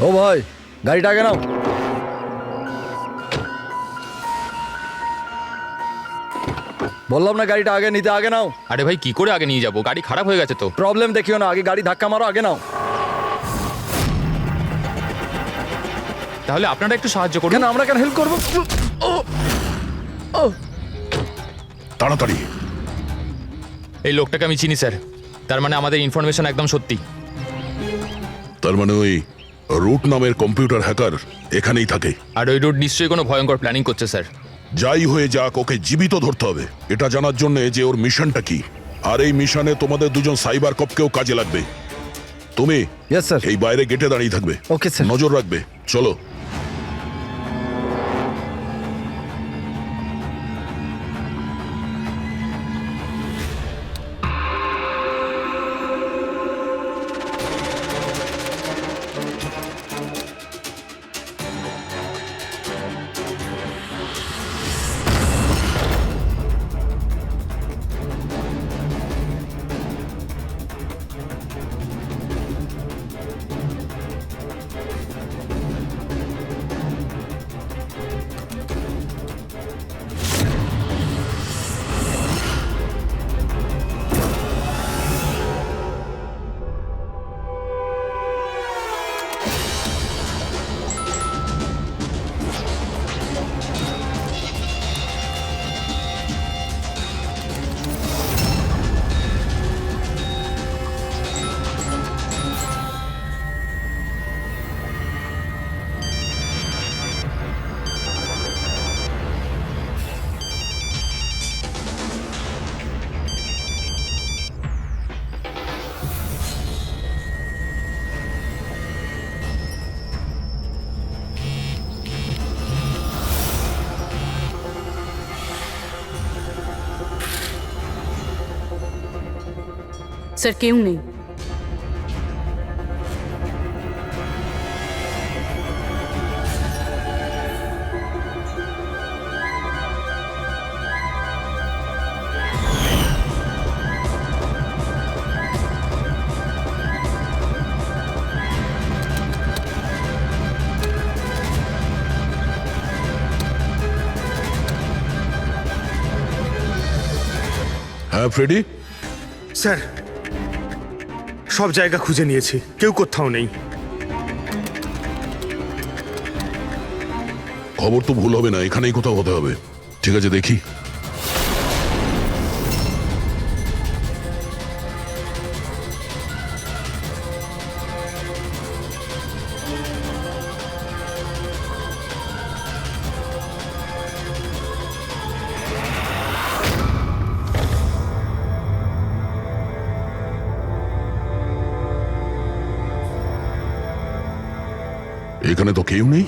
ও ভাই, গাড়িটা আগে নাও। বললাম না গাড়িটা আগে নিতে, আগে নাও। আরে ভাই কি করে আগে নিয়ে যাবো? গাড়ি খারাপ হয়ে গেছে তো। প্রবলেম দেখিও না, আগে গাড়ি ধাক্কা মারো, আগে নাও। তাহলে আপনারা একটু সাহায্য করুন। কেন, আমরা কেন হেল্প করবো? তাড়াতাড়ি। এই লোকটাকে আমি চিনি স্যার, তার মানে আমাদের ইনফরমেশন একদম সত্যি। তার মানে ওই রুট নামের কম্পিউটার হ্যাকার এখানেই থাকে। আর ওই রুট নিশ্চয়ই কোনো ভয়ঙ্কর প্ল্যানিং করছে স্যার। যাই হয়ে যাক, ওকে জীবিত ধরতে হবে, এটা জানার জন্য যে ওর মিশনটা কি। আর এই মিশনে তোমাদের দুজন সাইবার কপকেও কাজে লাগবে। তুমি ইয়েস স্যার। এই বাইরে গেটে দাঁড়িয়ে থাকবে, ওকে স্যার। নজর রাখবে। চলো। স্যার কেউ নেই। হ্যাঁ ফ্রেডি। স্যার, সব জায়গা খুঁজে নিয়েছি, কেউ কোথাও নেই। খবর তো ভুল হবে না, এখানেই কোথাও হতে হবে। ঠিক আছে, দেখি। এখানে তো কেউ নেই।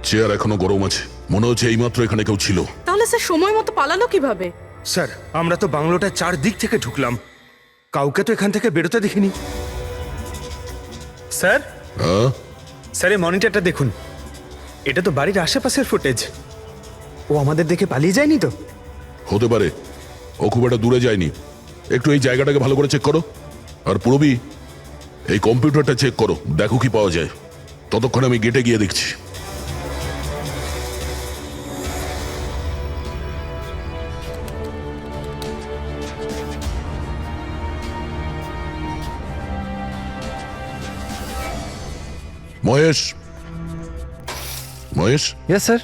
চেয়ার এখনো গরম আছে, মনে হচ্ছে এইমাত্র এখানে কেউ ছিল। তাহলে স্যার সময় মতো পালালো কিভাবে? স্যার, আমরা তো বাংলোটার চারদিক থেকে ঢুকলাম, কাউকে তো এখান থেকে বেরোতে দেখিনি। স্যার, হ্যাঁ, স্যার এই মনিটরটা দেখুন, এটা তো বাড়ির আশেপাশের ফুটেজ। ও আমাদের দেখে পালিয়ে যায়নি তো? হতে পারে, ও খুব একটা দূরে যায়নি। একটু এই জায়গাটাকে ভালো করে চেক করো। আর পুরবি, এই কম্পিউটারটা চেক করো, দেখো কি পাওয়া যায়। ততক্ষণে আমি গেটে গিয়ে দেখছি। Mahesh, Mahesh, yes sir.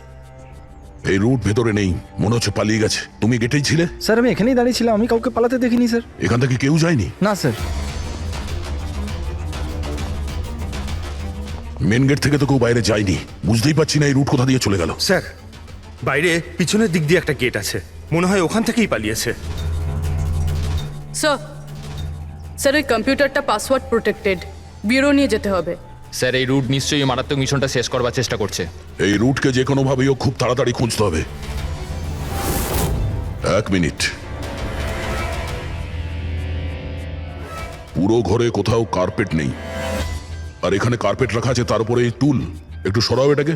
এই রুট ভেতরে নেই, মনে হচ্ছে পালিয়ে গেছে। তুমি গেটেই ছিলে? স্যার আমি এখানেই দাঁড়িয়েছিলাম, আমি কাউকে পালাতে দেখিনি স্যার। এখান থেকে কেউ যায়নি? না স্যার। মেন গেট থেকে তো কেউ বাইরে যায়নি। বুঝতেই পারছি না এই রুট কোথা দিয়ে চলে গেল। স্যার, বাইরে পিছনের দিক দিয়ে একটা গেট আছে, মনে হয় ওখান থেকেই পালিয়েছে। স্যার, স্যার ওই কম্পিউটারটা পাসওয়ার্ড প্রোটেক্টেড, ব্যুরো নিয়ে যেতে হবে। স্যার এই রুট নিশ্চয়ই মারাত্মক মিশনটা শেষ করবার চেষ্টা করছে। এই রুটকে যে কোনো ভাবেই খুব তাড়াতাড়ি খুঁজতে হবে। 1 মিনিট। পুরো ঘরে কোথাও কার্পেট নেই, আর এখানে কার্পেট রাখা আছে, তার উপরে এই টুল। একটু সরাও এটাকে।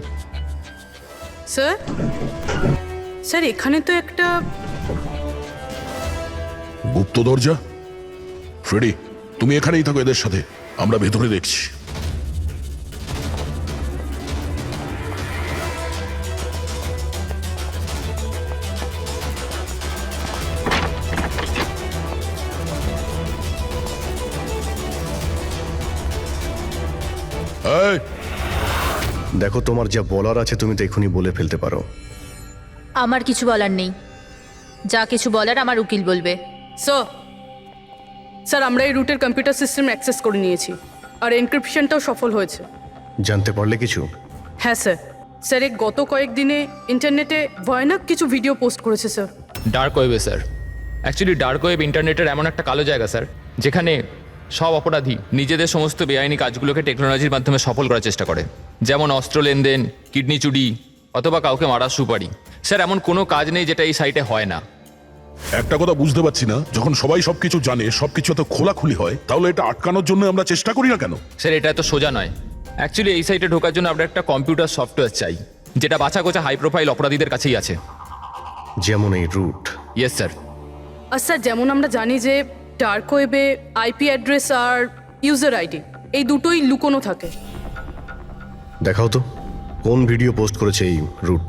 স্যার, স্যার এখানে তো একটা গুপ্ত দরজা। ফ্রেডি, তুমি এখানেই থাকো এদের সাথে, আমরা ভেতরে দেখছি। এই, দেখো, তোমার যা বলার আছে তুমি তো এখনই বলে ফেলতে পারো। আমার কিছু বলার নেই, যা কিছু বলার আমার উকিল বলবে। স্যার আমরা এই রুটের কম্পিউটার সিস্টেম অ্যাক্সেস করে নিয়েছি, আর এনক্রিপশনটাও সফল হয়েছে। জানতে পারলে কিছু? হ্যাঁ স্যার। স্যার এই গত কয়েকদিনে ইন্টারনেটে ভয়ানক কিছু ভিডিও পোস্ট করেছে স্যার। ডার্ক ওয়েবে স্যার। অ্যাকচুয়ালি ডার্ক ওয়েব ইন্টারনেটের এমন একটা কালো জায়গা স্যার, যেখানে সব অপরাধী নিজেদের সমস্ত বেআইনি কাজগুলোকে টেকনোলজির মাধ্যমে সফল করার চেষ্টা করে, যেমন অস্ত্র লেনদেন, কিডনি চুরি অথবা কাউকে মারার সুপারি। স্যার এমন কোনো কাজ নেই যেটা এই সাইটে হয় না। একটা কথা বুঝতে পারছি না, যখন সবাই সবকিছু জানে, সবকিছু এত খোলাখুলি হয়, তাহলে এটা আটকানোর জন্য আমরা চেষ্টা করি না কেন? স্যার এটা এত সোজা নয়। অ্যাকচুয়ালি এই সাইটে ঢোকার জন্য আমরা একটা কম্পিউটার সফটওয়্যার চাই, যেটা বাছা গোছা হাই প্রোফাইল অপরাধীদের কাছেই আছে। যেমন এই রুট। Yes sir. আর স্যার যেমন আমরা জানি যে ডার্ক ওয়েবে আইপি অ্যাড্রেস আর ইউজার আইডি এই দুটোই লুকোনো থাকে। দেখাও তো কোন ভিডিও পোস্ট করেছে এই রুট।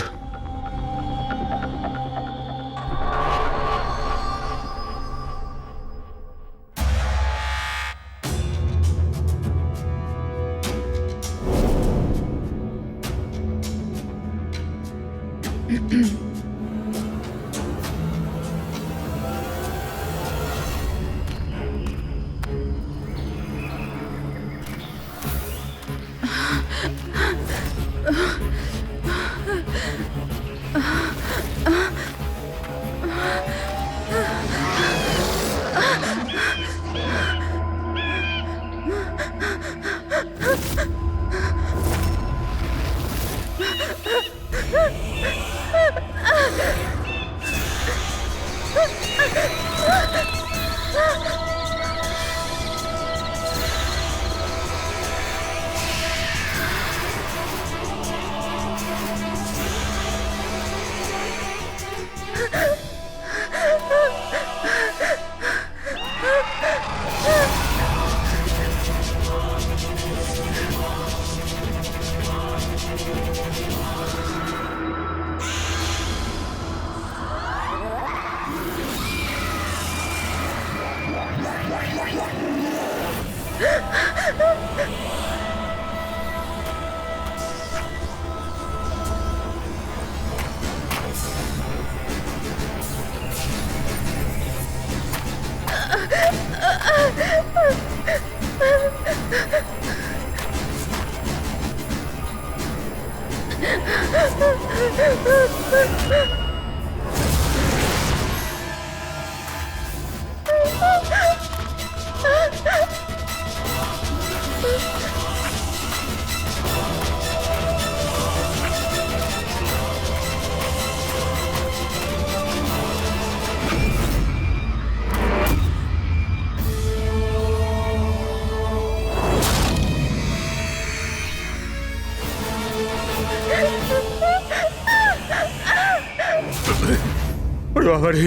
বাবারে,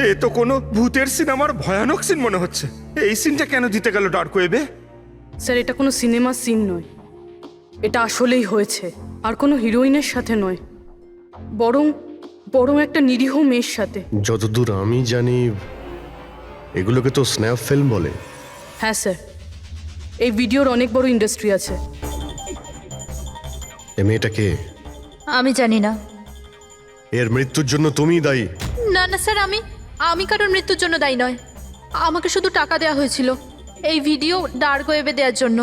এ তো কোনো ভূতের সিনেমার ভয়ানক সিন মনে হচ্ছে। এই সিনটা কেন দিতে গেল ডার্ক ওয়েবে? স্যার এটা কোনো সিনেমার সিন নয়, এটা আসলেই হয়েছে, আর কোনো হিরোইনের সাথে নয়, বরং বরং একটা নিরীহ মেয়ের সাথে। যতদূর আমি জানি এগুলোকে তো স্ন্যাপ ফিল্ম বলে। হ্যাঁ স্যার, এই ভিডিওর অনেক বড় ইন্ডাস্ট্রি আছে। এ মেয়েটা কে? আমি জানি না। এর মৃত্যুর জন্য তুমিই দায়ী। না না স্যার, আমি কারোর মৃত্যুর জন্য দায়ী নয়। আমাকে শুধু টাকা দেওয়া হয়েছিল এই ভিডিও ডার্ক ওয়েবে দেওয়ার জন্য,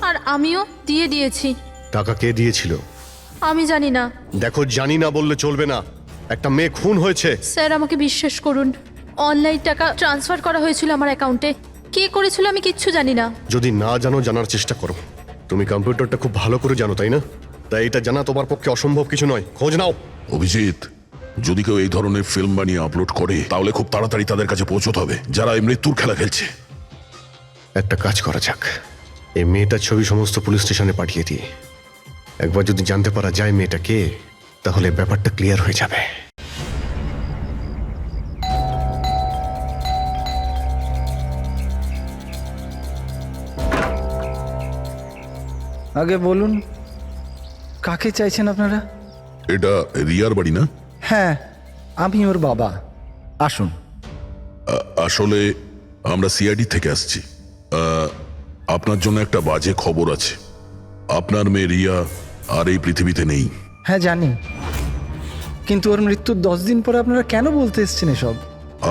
আর আমিও দিয়েছি। টাকা কে দিয়েছিল? আমি জানি না। দেখো, জানি না বললে চলবে না। একটা মেয়ে খুন হয়েছে। স্যার আমাকে বিশ্বাস করুন, অনলাইন টাকা ট্রান্সফার করা হয়েছিল আমার অ্যাকাউন্টে। কে করেছিল আমি কিচ্ছু জানি না। যদি না জানো, জানার চেষ্টা করো। তুমি কম্পিউটারটা খুব ভালো করে জানো, তাই না? তাই এটা জানা তোমার পক্ষে অসম্ভব কিছু নয়। খোঁজ নাও। অভিজিৎ, যদি কেউ এই ধরনের ফিল্ম বানিয়ে আপলোড করে, তাহলে খুব তাড়াতাড়ি তাদের কাছে পৌঁছতে হবে, যারা এই মৃত্যুর খেলা খেলছে। একটা কাজ করা যাক, এই মেয়েটার ছবি সমস্ত পুলিশ স্টেশনে পাঠিয়ে দিই। একবার যদি জানতে পারা যায় মেয়েটা কে, তাহলে ব্যাপারটা ক্লিয়ার হয়ে যাবে। আগে বলুন কাকে চাইছেন আপনারা? এটা রিয়ার বাড়ি না? হ্যাঁ, আমি ওর বাবা। আসুন। আসলে আমরা সিআইডি থেকে আসছি। আপনার জন্য একটা বাজে খবর আছে। আপনার মেয়ে রিয়া আর এই পৃথিবীতে নেই। হ্যাঁ জানি, কিন্তু ওর মৃত্যুর 10 দিন পরে আপনারা কেন বলতে এসছেন এসব?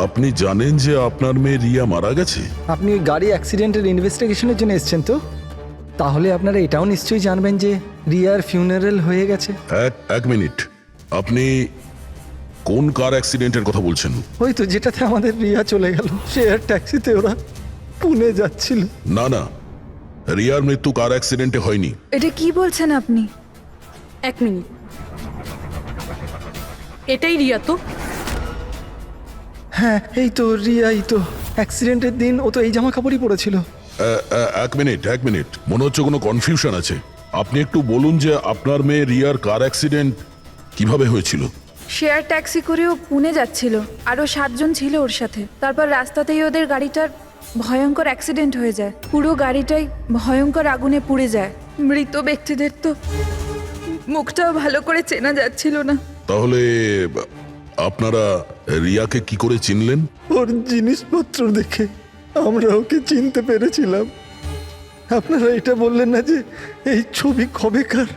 আপনি জানেন যে আপনার মেয়ে রিয়া মারা গেছে? আপনি ওই গাড়ি অ্যাক্সিডেন্টের ইনভেস্টিগেশনের জন্য এসছেন তো? তাহলে আপনারা এটাও নিশ্চয়ই জানবেন যে রিয়ার ফিউনারেল হয়ে গেছে। এক মিনিট, আপনি কোন কার অ্যাক্সিডেন্টের কথা বলছেন? ওই তো যেটাতে আমাদের রিয়া চলে গেল, শেয়ার ট্যাক্সিতে ওরা পুনে যাচ্ছিল। না না, রিয়ার মৃত্যু কার অ্যাক্সিডেন্টে হয়নি। এটা কি বলছেন আপনি? 1 মিনিট, এটাই রিয়া তো? হ্যাঁ এই তো রিয়াই তো। অ্যাক্সিডেন্টের দিন ও তো এই জামা কাপড়ই পরেছিল। এক মিনিট, মনে হচ্ছে কোনো কনফিউশন আছে। আপনি একটু বলুন যে আপনার মেয়ে রিয়ার কার অ্যাক্সিডেন্ট কিভাবে হয়েছিল? শেয়ার ট্যাক্সি করেও পুনে যাচ্ছিল, আরও 7 জন ছিল ওর সাথে। তারপর রাস্তাতেই ওদের গাড়িটার ভয়ঙ্কর অ্যাক্সিডেন্ট হয়ে যায়। পুরো গাড়িটাই ভয়ঙ্কর আগুনে পুড়ে যায়। মৃত ব্যক্তিদের তো মুখটাও ভালো করে চেনা যাচ্ছিল না। তাহলে আপনারা রিয়াকে কি করে চিনলেন? ওর জিনিসপত্র দেখে আমরা ওকে চিনতে পেরেছিলাম। আপনারা এটা বললেন না যে এই ছবি কবেকার?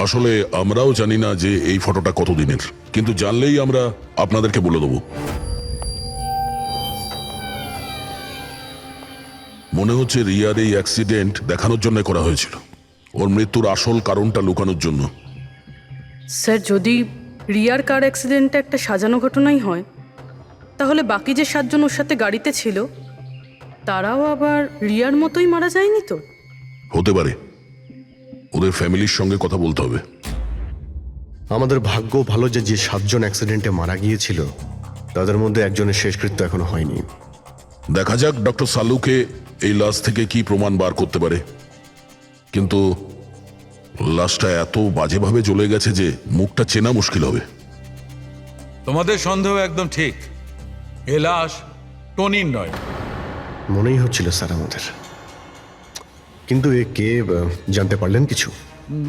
আসলে আমরাও জানি না যে এই ফটোটা কতদিনের, কিন্তু জানলেই আমরা আপনাদেরকে বলে দেবো। মনে হচ্ছে রিয়ার এই অ্যাক্সিডেন্ট দেখানোর জন্য করা হয়েছিল, ওর মৃত্যুর আসল কারণটা লুকানোর জন্য। স্যার, যদি রিয়ার কার অ্যাক্সিডেন্টটা একটা সাজানো ঘটনাই হয়, তাহলে বাকি যে 7 জন ওর সাথে গাড়িতে ছিল তারাও আবার রিয়ার মতোই মারা যায়নি তো? হতে পারে, ওদের ফ্যামিলির সঙ্গে কথা বলতে হবে। আমাদের ভাগ্য ভালো যে 7 জন অ্যাক্সিডেন্টে মারা গিয়েছিল তাদের মধ্যে একজনের শেষকৃত্য এখনো হয়নি। দেখা যাক ডক্টর সালুকে এই লাশ থেকে কি প্রমাণ বার করতে পারে। কিন্তু লাশটা এত বাজেভাবে জ্বলে গেছে যে মুখটা চেনা মুশকিল হবে। তোমাদের সন্দেহ একদম ঠিক। এ লাশ টনির নয়। মনেই হচ্ছিল স্যার আমাদের, কিন্তু এ কে জানতে পারলেন কিছু?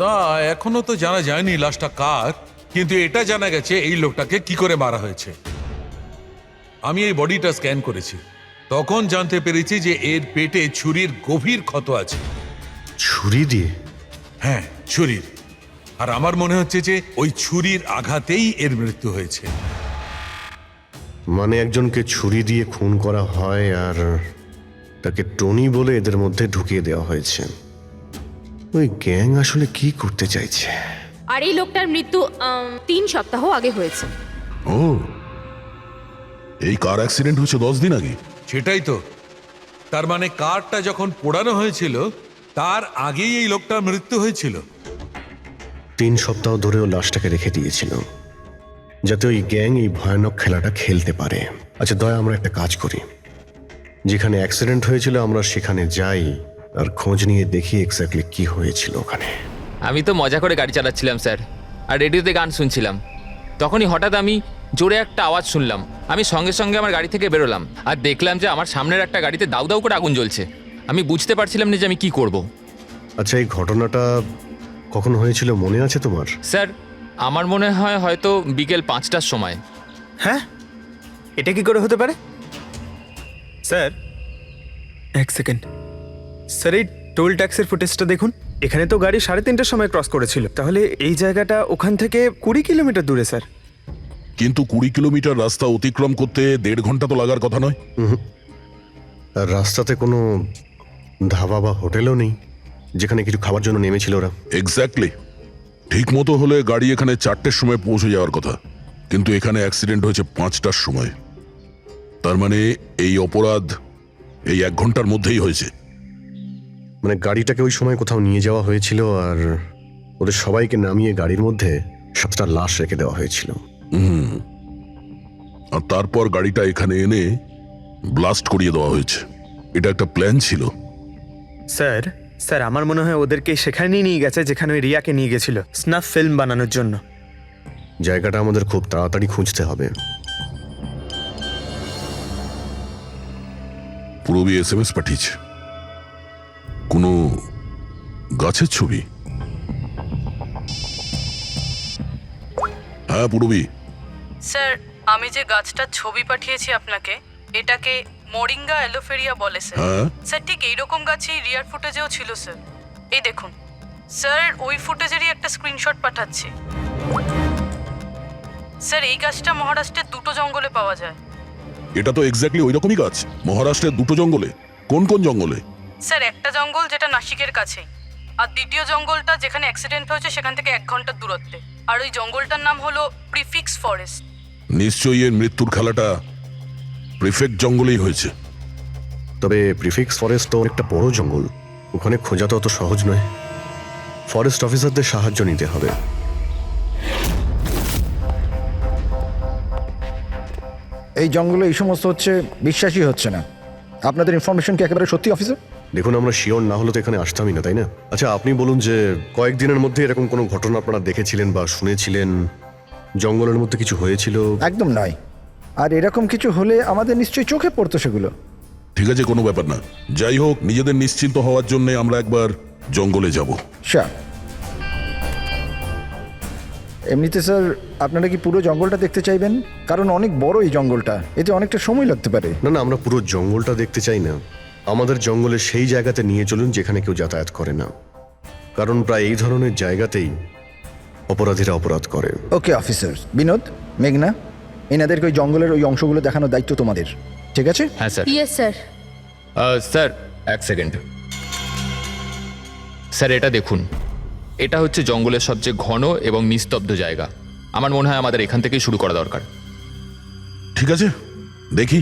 না, এখনো তো জানা যায়নি লাশটা কার, কিন্তু এটা জানা গেছে এই লোকটাকে কি করে মারা হয়েছে। আমি এই বডিটা স্ক্যান করেছি, তখন জানতে পেরেছি যে এর পেটে ছুরির গভীর ক্ষত আছে। ছুরি দিয়ে? হ্যাঁ, ছুরির। আর আমার মনে হচ্ছে যে ওই ছুরির আঘাতেই এর মৃত্যু হয়েছে। মানে একজনকে ছুরি দিয়ে খুন করা হয় আর তাকে টনি বলে এদের মধ্যে ঢুকিয়ে দেওয়া হয়েছে। ওই গ্যাং আসলে কি করতে চাইছে? আর এই লোকটার মৃত্যু 3 সপ্তাহ আগে হয়েছে। ও, এই কার অ্যাক্সিডেন্ট হয়েছে 10 দিন আগে? সেটাই তো। তার মানে কারটা যখন পোড়ানো হয়েছিল তার আগেই এই লোকটার মৃত্যু হয়েছিল। 3 সপ্তাহ ধরেও লাশটাকে রেখে দিয়েছিল যাতে ওই গ্যাং এই ভয়ানক খেলাটা খেলতে পারে। আচ্ছা দয়া, আমরা একটা কাজ করি, যেখানে অ্যাক্সিডেন্ট হয়েছিল আমরা সেখানে যাই আর খোঁজ নিয়ে দেখি এক্স্যাক্টলি কি হয়েছিল ওখানে। আমি তো মজা করে গাড়ি চালাচ্ছিলাম স্যার, আর রেডিওতে গান শুনছিলাম। তখনই হঠাৎ আমি জোরে একটা আওয়াজ শুনলাম। আমি সঙ্গে সঙ্গে আমার গাড়ি থেকে বেরোলাম আর দেখলাম যে আমার সামনের একটা গাড়িতে দাউ দাউ করে আগুন জ্বলছে। আমি বুঝতে পারছিলাম না যে আমি কি করব। আচ্ছা, এই ঘটনাটা কখন হয়েছিল মনে আছে তোমার? স্যার, আমার মনে হয় হয়তো বিকেল 5টার সময়। হ্যাঁ, এটা কি করে হতে পারে? স্যার 1 সেকেন্ড, স্যার এই টোল ট্যাক্সের ফুটেজটা দেখুন। এখানে তো গাড়ি 3:30টার সময় ক্রস করেছিল, তাহলে এই জায়গাটা ওখান থেকে 20 কিলোমিটার দূরে স্যার। কিন্তু 20 কিলোমিটার রাস্তা অতিক্রম করতে 1.5 ঘন্টা তো লাগার কথা নয়। আর রাস্তাতে কোনো ধাবা বা হোটেলও নেই যেখানে কিছু খাবার জন্য নেমেছিল ওরা। এক্স্যাক্টলি, ঠিক মতো হলে গাড়ি এখানে 4টের সময় পৌঁছে যাওয়ার কথা, কিন্তু এখানে অ্যাক্সিডেন্ট হয়েছে 5টার সময়। তার মানে এই অপরাধ এই 1 ঘন্টার মধ্যেই হয়েছে। মানে গাড়িটাকে ওই সময় কোথাও নিয়ে যাওয়া হয়েছিল আর ওদের সবাইকে নামিয়ে গাড়ির মধ্যে 7টা লাশ রেখে দেওয়া হয়েছিল। আর তারপর গাড়িটা এখানে এনে ব্লাস্ট করিয়ে দেওয়া হয়েছে। এটা একটা প্ল্যান ছিল। স্যার স্যার আমার মনে হয় ওদেরকে সেখানেই নিয়ে গেছে যেখানে ওই রিয়াকে নিয়ে গেছিল স্নাফ ফিল্ম বানানোর জন্য। জায়গাটা আমাদের খুব তাড়াতাড়ি খুঁজতে হবে। পূরবী SMS পাঠিয়েছে, কোনো গাছের ছবি। হ্যাঁ পূরবী, স্যার আমি যে গাছটার ছবি পাঠিয়েছি আপনাকে, এটাকে মোরিঙ্গা অ্যালোফেরিয়া বলে স্যার। হ্যাঁ স্যার ঠিক এইরকম গাছই রিয়ার ফুটেজেও ছিল স্যার। এই দেখুন স্যার, ওই ফুটেজেরই একটা স্ক্রিনশট পাঠাচ্ছি। স্যার এই গাছটা মহারাষ্ট্রের দুটো জঙ্গলে পাওয়া যায়। এটা তো এক্স্যাক্টলি ওই রকমই গাছ। মহারাষ্ট্রের দুটো জঙ্গলে? কোন কোন জঙ্গলে? স্যার একটা জঙ্গল যেটা নাসিকের কাছেই, আর দ্বিতীয় জঙ্গলটা যেখানে অ্যাক্সিডেন্ট হয়েছে সেখান থেকে 1 ঘন্টার দূরত্বে। আর ওই জঙ্গলটার নাম হলো প্রিফিক্স ফরেস্ট। নিশ্চয়ই এর মৃত্যুর খেলাটা প্রিফেক্ট জঙ্গলেই হয়েছে। তবে প্রিফিক্স ফরেস্ট তো একটা বড় জঙ্গল, ওখানে খোঁজা তো অত সহজ নয়। ফরেস্ট অফিসারদের সাহায্য নিতে হবে। এই জঙ্গলে এই সমস্ত হচ্ছে, বিশ্বাসই হচ্ছে না। আপনাদের ইনফরমেশন কি একেবারে সত্যি অফিসার? দেখুন, আমরা শিওর না হলে তো এখানে আসতামই না, তাই না? আচ্ছা, আপনি বলুন যে কয়েকদিনের মধ্যে এরকম কোনো ঘটনা আপনারা দেখেছিলেন বা শুনেছিলেন? জঙ্গলের মধ্যে কিছু হয়েছিল? একদম নয়। আর এরকম কিছু হলে আমাদের নিশ্চয়ই চোখে পড়তো সেগুলো। ঠিক আছে, কোনো ব্যাপার না। যাই হোক, নিজেদের নিশ্চিন্ত হওয়ার জন্য আমরা একবার জঙ্গলে যাব। স্যার এমনিতে স্যার আপনারা কি পুরো জঙ্গলটা দেখতে চাইবেন? কারণ অনেক বড় এই জঙ্গলটা, এতে অনেকটা সময় লাগতে পারে। না না, আমরা পুরো জঙ্গলটা দেখতে চাই না। আমাদের জঙ্গলে সেই জায়গাতে নিয়ে চলুন যেখানে কেউ যাতায়াত করে না, কারণ প্রায় এই ধরনের জায়গাতেই অপরাধীরা অপরাধ করে। Okay officer. বিনোদ, মেঘনা, এনাদেরকে ওই জঙ্গলের ওই অংশগুলো দেখানোর দায়িত্ব তোমাদের, ঠিক আছে? হ্যাঁ sir. Yes sir. Sir 1 second. Sir এটা দেখুন, এটা হচ্ছে জঙ্গলের সবচেয়ে ঘন এবং নিস্তব্ধ জায়গা। আমার মনে হয় আমাদের এখান থেকেই শুরু করা দরকার। ঠিক আছে, দেখি।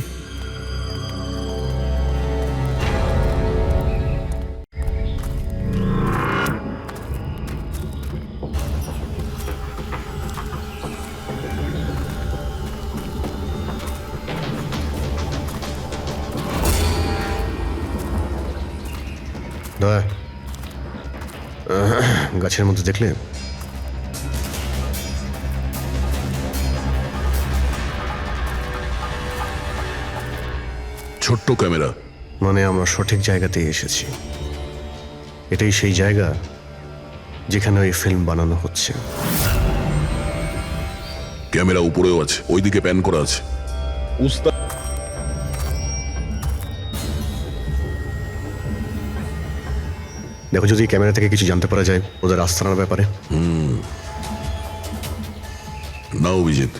দয়া, গাছের মধ্যে দেখলে? ছোট্ট ক্যামেরা। মানে আমরা সঠিক জায়গাতেই এসেছি। এটাই সেই জায়গা যেখানে ওই ফিল্ম বানানো হচ্ছে। ক্যামেরা উপরেও আছে, ওইদিকে প্যান করা আছে। দেখো, যদি ক্যামেরা থেকে কিছু জানতে পারা যায় ওদের আস্তানার ব্যাপারে। না অভিজিৎ,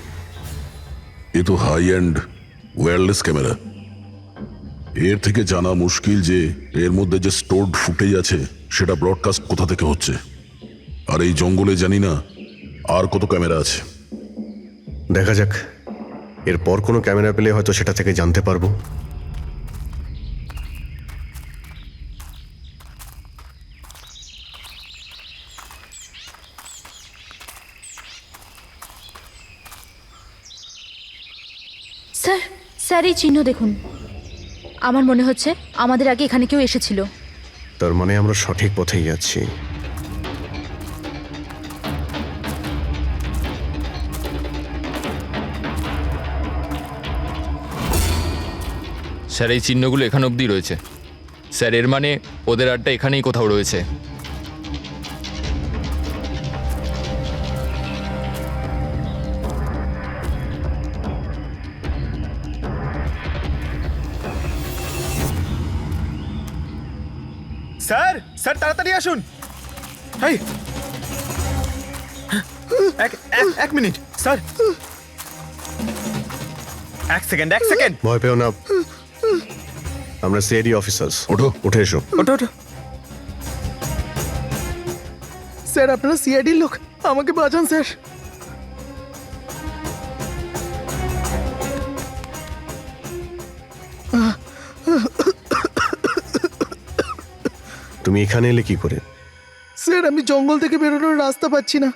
এ তো হাই অ্যান্ড ওয়্যারলেস ক্যামেরা। এর থেকে জানা মুশকিল যে এর মধ্যে যে স্টোরড ফুটেজ আছে সেটা ব্রডকাস্ট কোথা থেকে হচ্ছে। আর এই জঙ্গলে জানি না আর কত ক্যামেরা আছে। দেখা যাক, এরপর কোনো ক্যামেরা পেলে হয়তো সেটা থেকে জানতে পারবো। স্যার, স্যার এই চিহ্ন দেখুন। আমার মনে হচ্ছে আমাদের আগে এখানে কেউ এসেছিল। তার মানে আমরা সঠিক পথেই যাচ্ছি। স্যার এই চিহ্নগুলো এখান অবধি রয়েছে। স্যার এর মানে ওদের আড্ডা এখানেই কোথাও রয়েছে। স্যার, স্যার তাড়াতাড়ি আসুন। এই, এক মিনিট স্যার। 1 সেকেন্ড। ভয় পেও না, আমরা সিআইডি অফিসার্স। ওঠো। উঠে এসো। ওঠো ওঠো। স্যার আপনারা সিআইডির লোক, আমাকে বাঁচান স্যার। তুমি এখানে এলে কি করে? স্যার আমি জঙ্গল থেকে বেরোনোর রাস্তা পাচ্ছি না।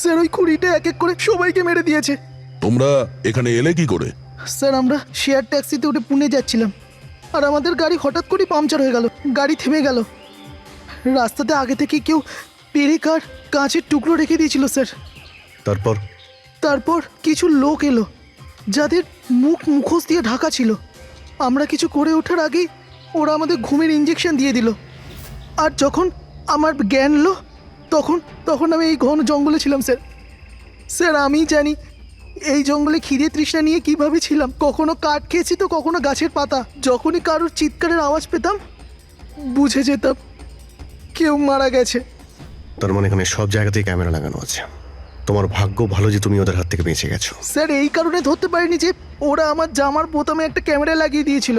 স্যার ওই কুড়িটা এক এক করে সবাইকে মেরে দিয়েছে। তোমরা এখানে এলে কি করে? স্যার আমরা শেয়ার ট্যাক্সিতে উঠে পুনে যাচ্ছিলাম, আর আমাদের গাড়ি হঠাৎ করে পাংচার হয়ে গেল। গাড়ি থেমে গেল। রাস্তাতে আগে থেকে কেউ পেরেক আর কাঁচের টুকরো রেখে দিয়েছিল স্যার। তারপর কিছু লোক এলো যাদের মুখোশ দিয়ে ঢাকা ছিল। আমরা কিছু করে ওঠার আগেই ওরা আমাদের ঘুমের ইঞ্জেকশন দিয়ে দিল। আর যখন আমার জ্ঞান এলো তখন আমি এই ঘন জঙ্গলে ছিলাম স্যার। স্যার আমি জানি এই জঙ্গলে খিদে তৃষ্ণা নিয়ে কিভাবে ছিলাম। কখনো কাঠ খেয়েছি তো কখনো গাছের পাতা। যখনই কারোর চিৎকারের আওয়াজ পেতাম বুঝে যেতাম কেউ মারা গেছে। তার মানে এখানে সব জায়গাতেই ক্যামেরা লাগানো আছে। তোমার ভাগ্য ভালো যে তুমি ওদের হাত থেকে বেঁচে গেছো। স্যার এই কারণে ধরতে পারিনি যে ওরা আমার জামার বোতামে একটা ক্যামেরা লাগিয়ে দিয়েছিল,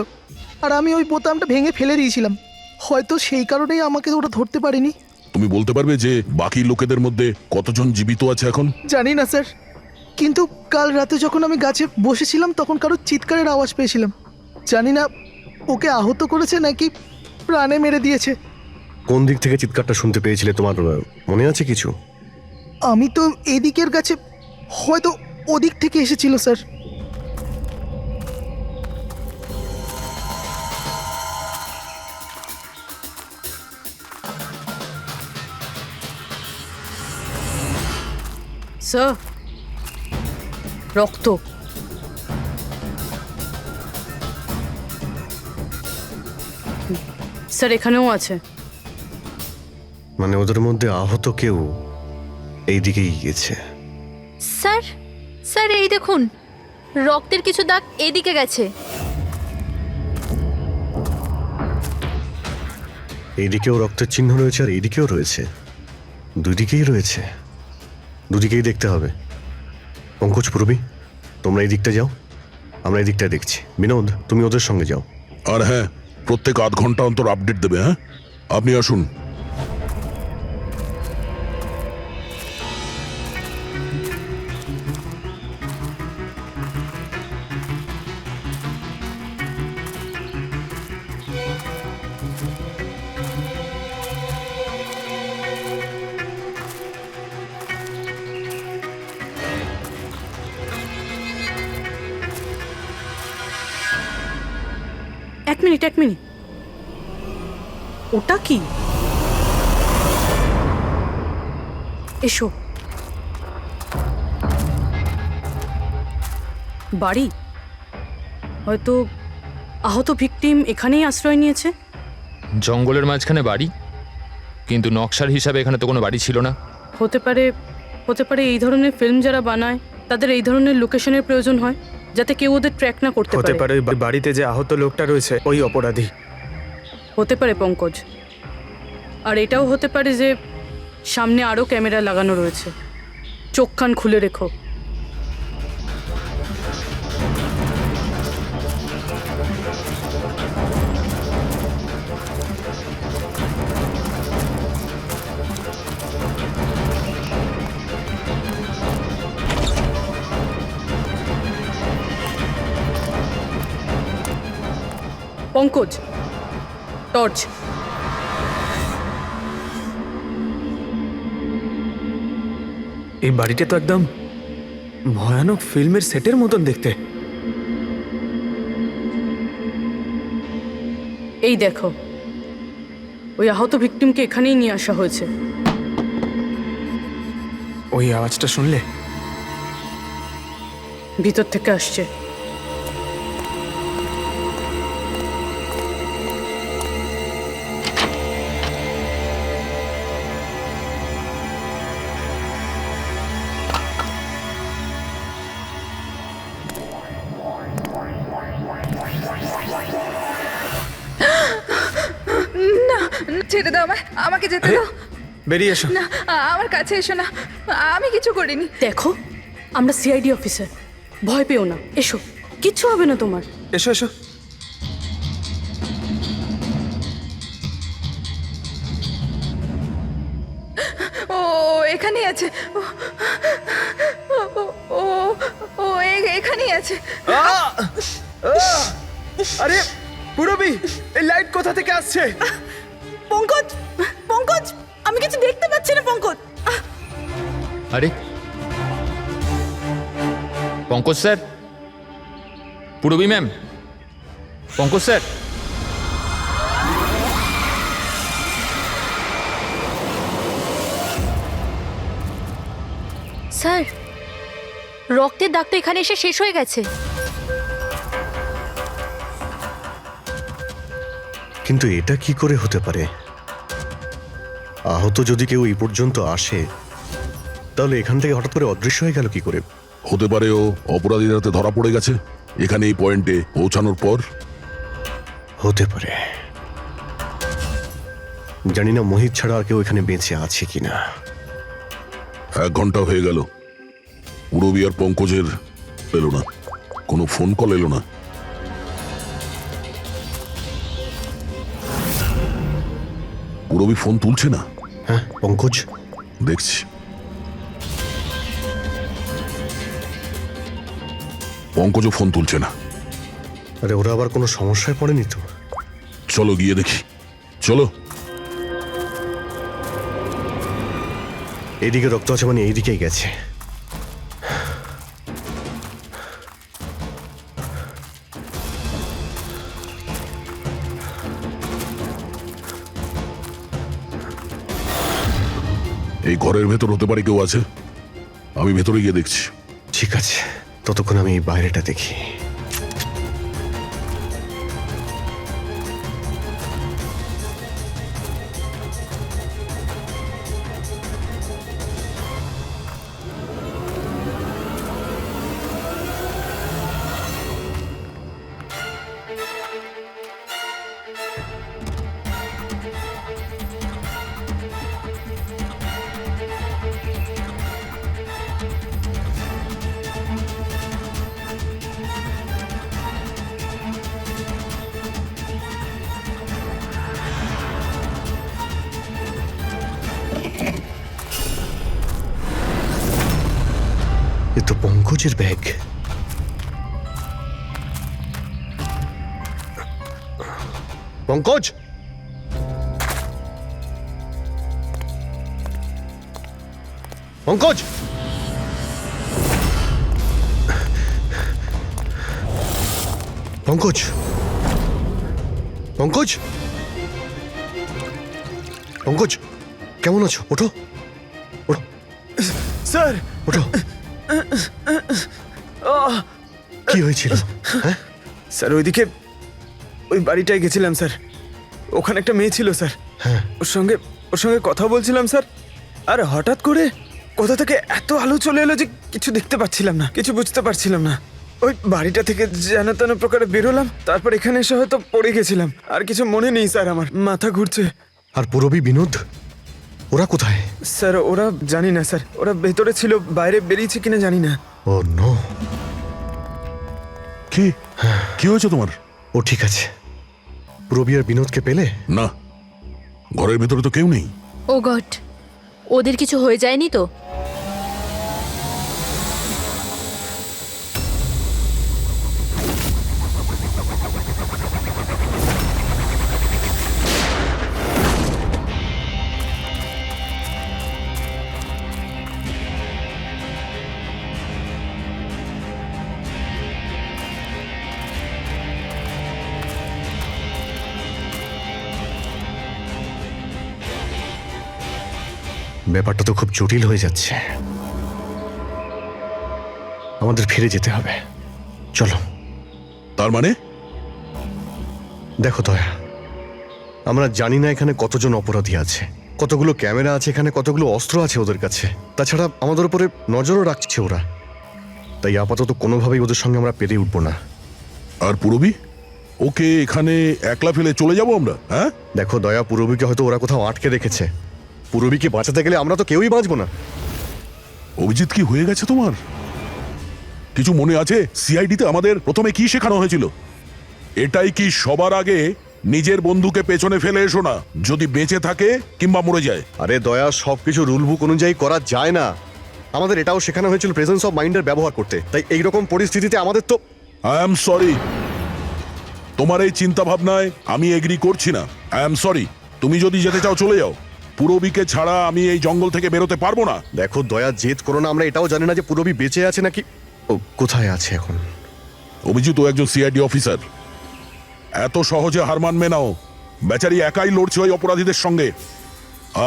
আর আমি ওই বোতামটা ভেঙে ফেলে দিয়েছিলাম। হয়তো সেই কারণেই আমাকে ওরা ধরতে পারেনি। তুমি বলতে পারবে যে বাকি লোকেদের মধ্যে কতজন জীবিত আছে এখন? জানি না স্যার, কিন্তু কাল রাতে যখন আমি গাছে বসেছিলাম তখন কারোর চিৎকারের আওয়াজ পেয়েছিলাম। জানি না ওকে আহত করেছে নাকি প্রাণে মেরে দিয়েছে। কোন দিক থেকে চিৎকারটা শুনতে পেয়েছিলে তোমার মনে আছে কিছু? আমি তো এদিকের গাছে, হয়তো ওদিক থেকে এসেছিল স্যার। স্যার, রক্ত। স্যার এখানেও আছে। মানে ওদের মধ্যে আহত কেউ এই দিকেই গিয়েছে। স্যার, স্যার এই দেখুন, রক্তের কিছু দাগ এদিকে গেছে। এইদিকেও রক্তের চিহ্ন রয়েছে আর এইদিকেও রয়েছে, দুদিকেই রয়েছে। দুদিকেই দেখতে হবে। পঙ্কজ, পূর্বী, তোমরা এই দিকটা যাও, আমরা এই দিকটা দেখছি। বিনোদ, তুমি ওদের সঙ্গে যাও। আর হ্যাঁ, প্রত্যেক আধ ঘন্টা অন্তর আপডেট দেবে। হ্যাঁ, আপনি আসুন। এক মিনিট। ওটা কি? এসো। বাড়ি? হয়তো আহত ভিকটিম এখানেই আশ্রয় নিয়েছে। জঙ্গলের মাঝখানে বাড়ি, কিন্তু নকশার হিসাবে এখানে তো কোনো বাড়ি ছিল না। হতে পারে এই ধরনের ফিল্ম যারা বানায় তাদের এই ধরনের লোকেশনের প্রয়োজন হয়, যাতে কেউ ওদের ট্র্যাক না করতে হতে পারে। পারে ওই বাড়িতে যে আহত লোকটা রয়েছে ওই অপরাধী। হতে পারে পঙ্কজ। আর এটাও হতে পারে যে সামনে আরও ক্যামেরা লাগানো রয়েছে। চোখ কান খুলে রেখো। পঙ্কজ, টর্চ। এই বাড়িটা তো একদম ভয়ানক ফিল্মের সেটের মতন দেখতে। এই দেখো, ওই আহত ভিকটিমকে এখানেই নিয়ে আসা হয়েছে। ওই আওয়াজটা শুনলে? ভিতর থেকে আসছে। ছেড়ে দাও আমাকে যেতে দাও। বেরিয়ে এসো। না, আমার কাছে এসো না, আমি কিছু করিনি। দেখো, আমরা সিআইডি অফিসার, ভয় পেও না। এসো, কিচ্ছু হবে না তোমার। এসো এসো। ও এখানেই আছে। ও এখানেই আছে। আরে পূরবী, এই লাইট কোথা থেকে আসছে? পঙ্কজ, আমি কিছু দেখতে পাচ্ছি না। পঙ্কজ, আরে Pankaj sir, Purabi ma'am, Pankaj sir. Sir, রক্তের দাগ তো এখানে এসে শেষ হয়ে গেছে। কিন্তু এটা কি করে হতে পারে? আহত যদি কেউ এই পর্যন্ত আসে তাহলে এখান থেকে হঠাৎ করে অদৃশ্য হয়ে গেল কি করে? হতে পারে ও অপরাধীর হাতে ধরা পড়ে গেছে এখানে এই পয়েন্টে পৌঁছানোর পর। হতে পারে। জানি না মোহিত ছাড়া আর কেউ এখানে বেঁচে আছে কিনা। 1 ঘন্টা হয়ে গেল, পুরবী আর পঙ্কজের এলো না, কোনো ফোন কল এলো না। পুরবী ফোন তুলছে না। হ্যাঁ, পঙ্কজ দেখছি। পঙ্কজও ফোন তুলছে না। আরে ওরা আবার কোনো সমস্যায় পড়েনি তো? চলো গিয়ে দেখি, চলো। এইদিকে রক্ত আছে মানে এইদিকেই গেছে। এই ঘরের ভেতর হতে পারে কেউ আছে, আমি ভেতরে গিয়ে দেখছি। ঠিক আছে, ততক্ষণ আমি এই বাইরেটা দেখি। এ তো পঙ্কজের ব্যাগ। পঙ্কজ, পঙ্কজ, পঙ্কজ, পঙ্কজ, পঙ্কজ, কেমন আছো? ওঠো, ওঠো স্যার। ওঠো। কি হয়েছিল? হ্যাঁ স্যার, ওইদিকে ওই বাড়িটায় গেছিলাম স্যার। ওখানে একটা মেয়ে ছিল স্যার। হ্যাঁ, ওর সঙ্গে কথা বলছিলাম স্যার। আর হঠাৎ করে কোথা থেকে এত আলো চলে এলো যে কিছু দেখতে পাচ্ছিলাম না, কিছু বুঝতে পারছিলাম না। ওই বাড়িটা থেকে যেন তেন প্রকারে বেরোলাম, তারপর এখানে এসে হয়তো পড়ে গেছিলাম। আর কিছু মনে নেই স্যার, আমার মাথা ঘুরছে। আর পুরবী, বিনোদ, ওরা কোথায়? স্যার ওরা জানি না স্যার, ওরা ভেতরে ছিল, বাইরে বেরিয়েছে কিনা জানি না। ও নো। কি হয়েছে তোমার? ও ঠিক আছে। পুরবী আর বিনোদকে পেলে? না, ঘরের ভেতরে তো কেউ নেই। ও গড, ওদের কিছু হয়ে যায়নি তো? ব্যাপারটা তো খুব জটিল হয়ে যাচ্ছে। আমাদের ফিরে যেতে হবে, চলো। তার মানে? দেখো দয়া, আমরা জানি না এখানে কতজন অপরাধী আছে, কতগুলো ক্যামেরা আছে এখানে, কতগুলো অস্ত্র আছে ওদের কাছে। তাছাড়া আমাদের উপরে নজরও রাখছে ওরা। তাই আপাতত কোনোভাবেই ওদের সঙ্গে আমরা পেরে উঠবো না। আর পুরবী, ওকে এখানে একলা ফেলে চলে যাবো আমরা? হ্যাঁ দেখো দয়া, পুরবীকে হয়তো ওরা কোথাও আটকে রেখেছে। পুরবীকে বাঁচাতে গেলে আমরা তো কেউই বাঁচবো না। অভিজিৎ, কি হয়ে গেছে তোমার? কিছু মনে আছে সিআইডিতে আমাদের প্রথমে কি শেখানো হয়েছিল? এটাই কি সবার আগে নিজের বন্ধুকে পেছনে ফেলে এসো না, যদি বেঁচে থাকে কিংবা মরে যায়। আরে দয়া, সবকিছু রুল বুক অনুযায়ী করা যায় না। আমাদের এটাও শেখানো হয়েছিল প্রেজেন্স অফ মাইন্ডের ব্যবহার করতে। তাই এইরকম পরিস্থিতিতে আমাদের তো আই এম সরি, তোমার এই চিন্তা ভাবনায় আমি এগ্রি করছি না। আই এম সরি, তুমি যদি যেতে চাও চলে যাও। পুরবীকে ছাড়া আমি এই জঙ্গল থেকে বেরোতে পারবো না। দেখো দয়া, জেদ করো না। আমরা এটাও জানি না যে পুরবী বেঁচে আছে নাকি ও কোথায় আছে এখন। অভিজিৎ, ও একজন সিআইডি অফিসার, এত সহজে হার মানবে নাও। বেচারি একাই লড়ছে ওই অপরাধীদের সঙ্গে।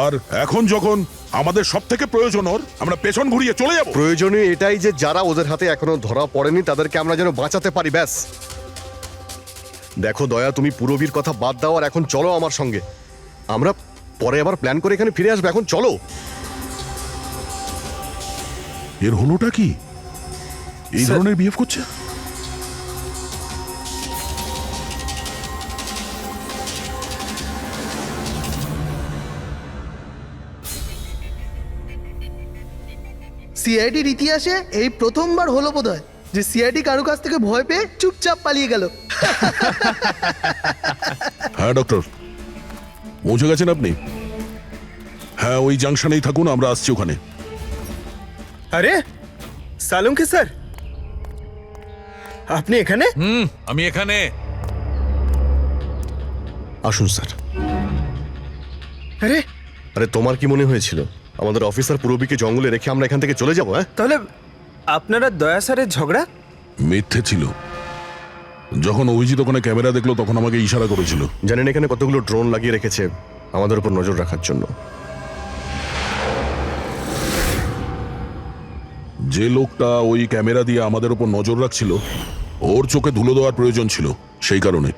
আর এখন যখন আমাদের সব থেকে প্রয়োজন ওর, আমরা পেছন ঘুরিয়ে চলে যাব। প্রয়োজনীয় এটাই যে যারা ওদের হাতে এখনো ধরা পড়েনি তাদেরকে আমরা যেন বাঁচাতে পারি, ব্যাস। দেখো দয়া, তুমি পুরবীর কথা বাদ দাও আর এখন চলো আমার সঙ্গে। আমরা পরে আবার প্ল্যান করে এখানে ফিরে আসবো, এখন চলো। এর হলোটা কি? এই স্যার- ধরনের বিহেভ করছে? সিআইডির ইতিহাসে এই প্রথমবার হলো বোধহয় যে সিআইডি কারো কাছ থেকে ভয় পেয়ে চুপচাপ পালিয়ে গেল। হ্যাঁ ডক্টর, পৌঁছে গেছেন আপনি? হ্যাঁ, ওই জাংশনেই থাকুন, আমরা আসছি ওখানে। আরে সালুঙ্কি স্যার, আপনি এখানে? আমি এখানে। আসুন স্যার। আরে আরে তোমার কি মনে হয়েছিল আমাদের অফিসার পূরবীকে জঙ্গলে রেখে আমরা এখান থেকে চলে যাবো? হ্যাঁ, তাহলে আপনারা দয়া স্যারের ঝগড়া? মিথ্যে ছিল। যখন অভিজিৎ ওখানে ক্যামেরা দেখলো তখন আমাকে ইশারা করেছিল। জানেন এখানে কতগুলো ড্রোন লাগিয়ে রেখেছে আমাদের উপর নজর রাখার জন্য। যে লোকটা ওই ক্যামেরা দিয়ে আমাদের উপর নজর রাখছিল, ওর চোখে ধুলো দেওয়ার প্রয়োজন ছিল, সেই কারণে।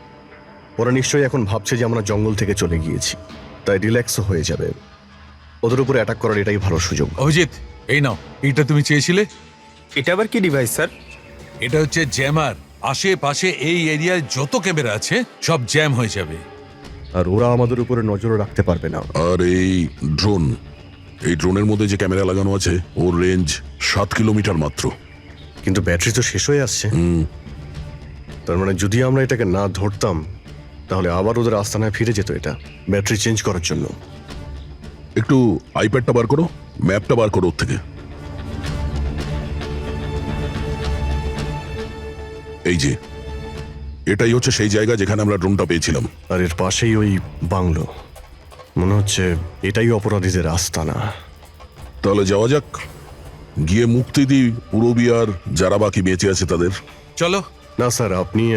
ওরা নিশ্চয়ই এখন ভাবছে যে আমরা জঙ্গল থেকে চলে গিয়েছি, তাই রিল্যাক্সও হয়ে যাবে। ওদের উপরে অ্যাটাক করার এটাই ভালো সুযোগ। অভিজিৎ, এই নাও, এইটা তুমি চেয়েছিলে। এটা আবার কি ডিভাইস স্যার? এটা হচ্ছে জ্যামার। আশেপাশে এই এরিয়ায় যত ক্যামেরা আছে সব জ্যাম হয়ে যাবে। আর ওরা আমাদের উপরে নজর রাখতে পারবে না। আর এই ড্রোন, এই ড্রোনের মধ্যে যে ক্যামেরা লাগানো আছে ওর রেঞ্জ 7 কিলোমিটার মাত্র। কিন্তু ব্যাটারি তো শেষ হয়ে আসছে। তার মানে যদি আমরা এটাকে না ধরতাম তাহলে আবার ওদের আস্তানায় ফিরে যেত এটা ব্যাটারি চেঞ্জ করার জন্য। একটু আইপ্যাডটা বার করো, ম্যাপটা বার করো ওর থেকে। এই যে, এটাই হচ্ছে সেই জায়গা যেখানে আমরা ড্রোনটা পেয়েছিলাম। আর এর পাশেই ওই বাংলো, মনে হচ্ছে এটাই অপরাধীদের আস্তানা। তাহলে যাওয়া যাক, গিয়ে মুক্তি দিই পূরবী আর যারা বাকি বেঁচে আছে তাদের। চলো। না স্যার, আপনি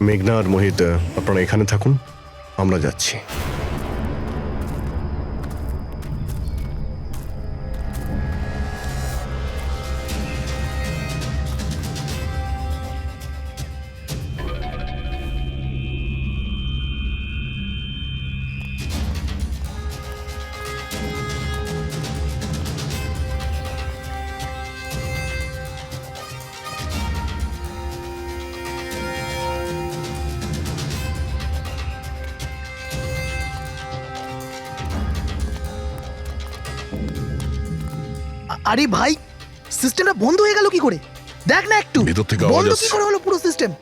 মেঘনা আর মোহিত আপনারা এখানে থাকুন, আমরা যাচ্ছি। আরে ভাই, সিস্টেমটা বন্ধ হয়ে গেল কি করে? দেখ না একটু, ভেতর থেকে আওয়াজ বন্ধ কি আসছে। করে হলো পুরো সিস্টেম?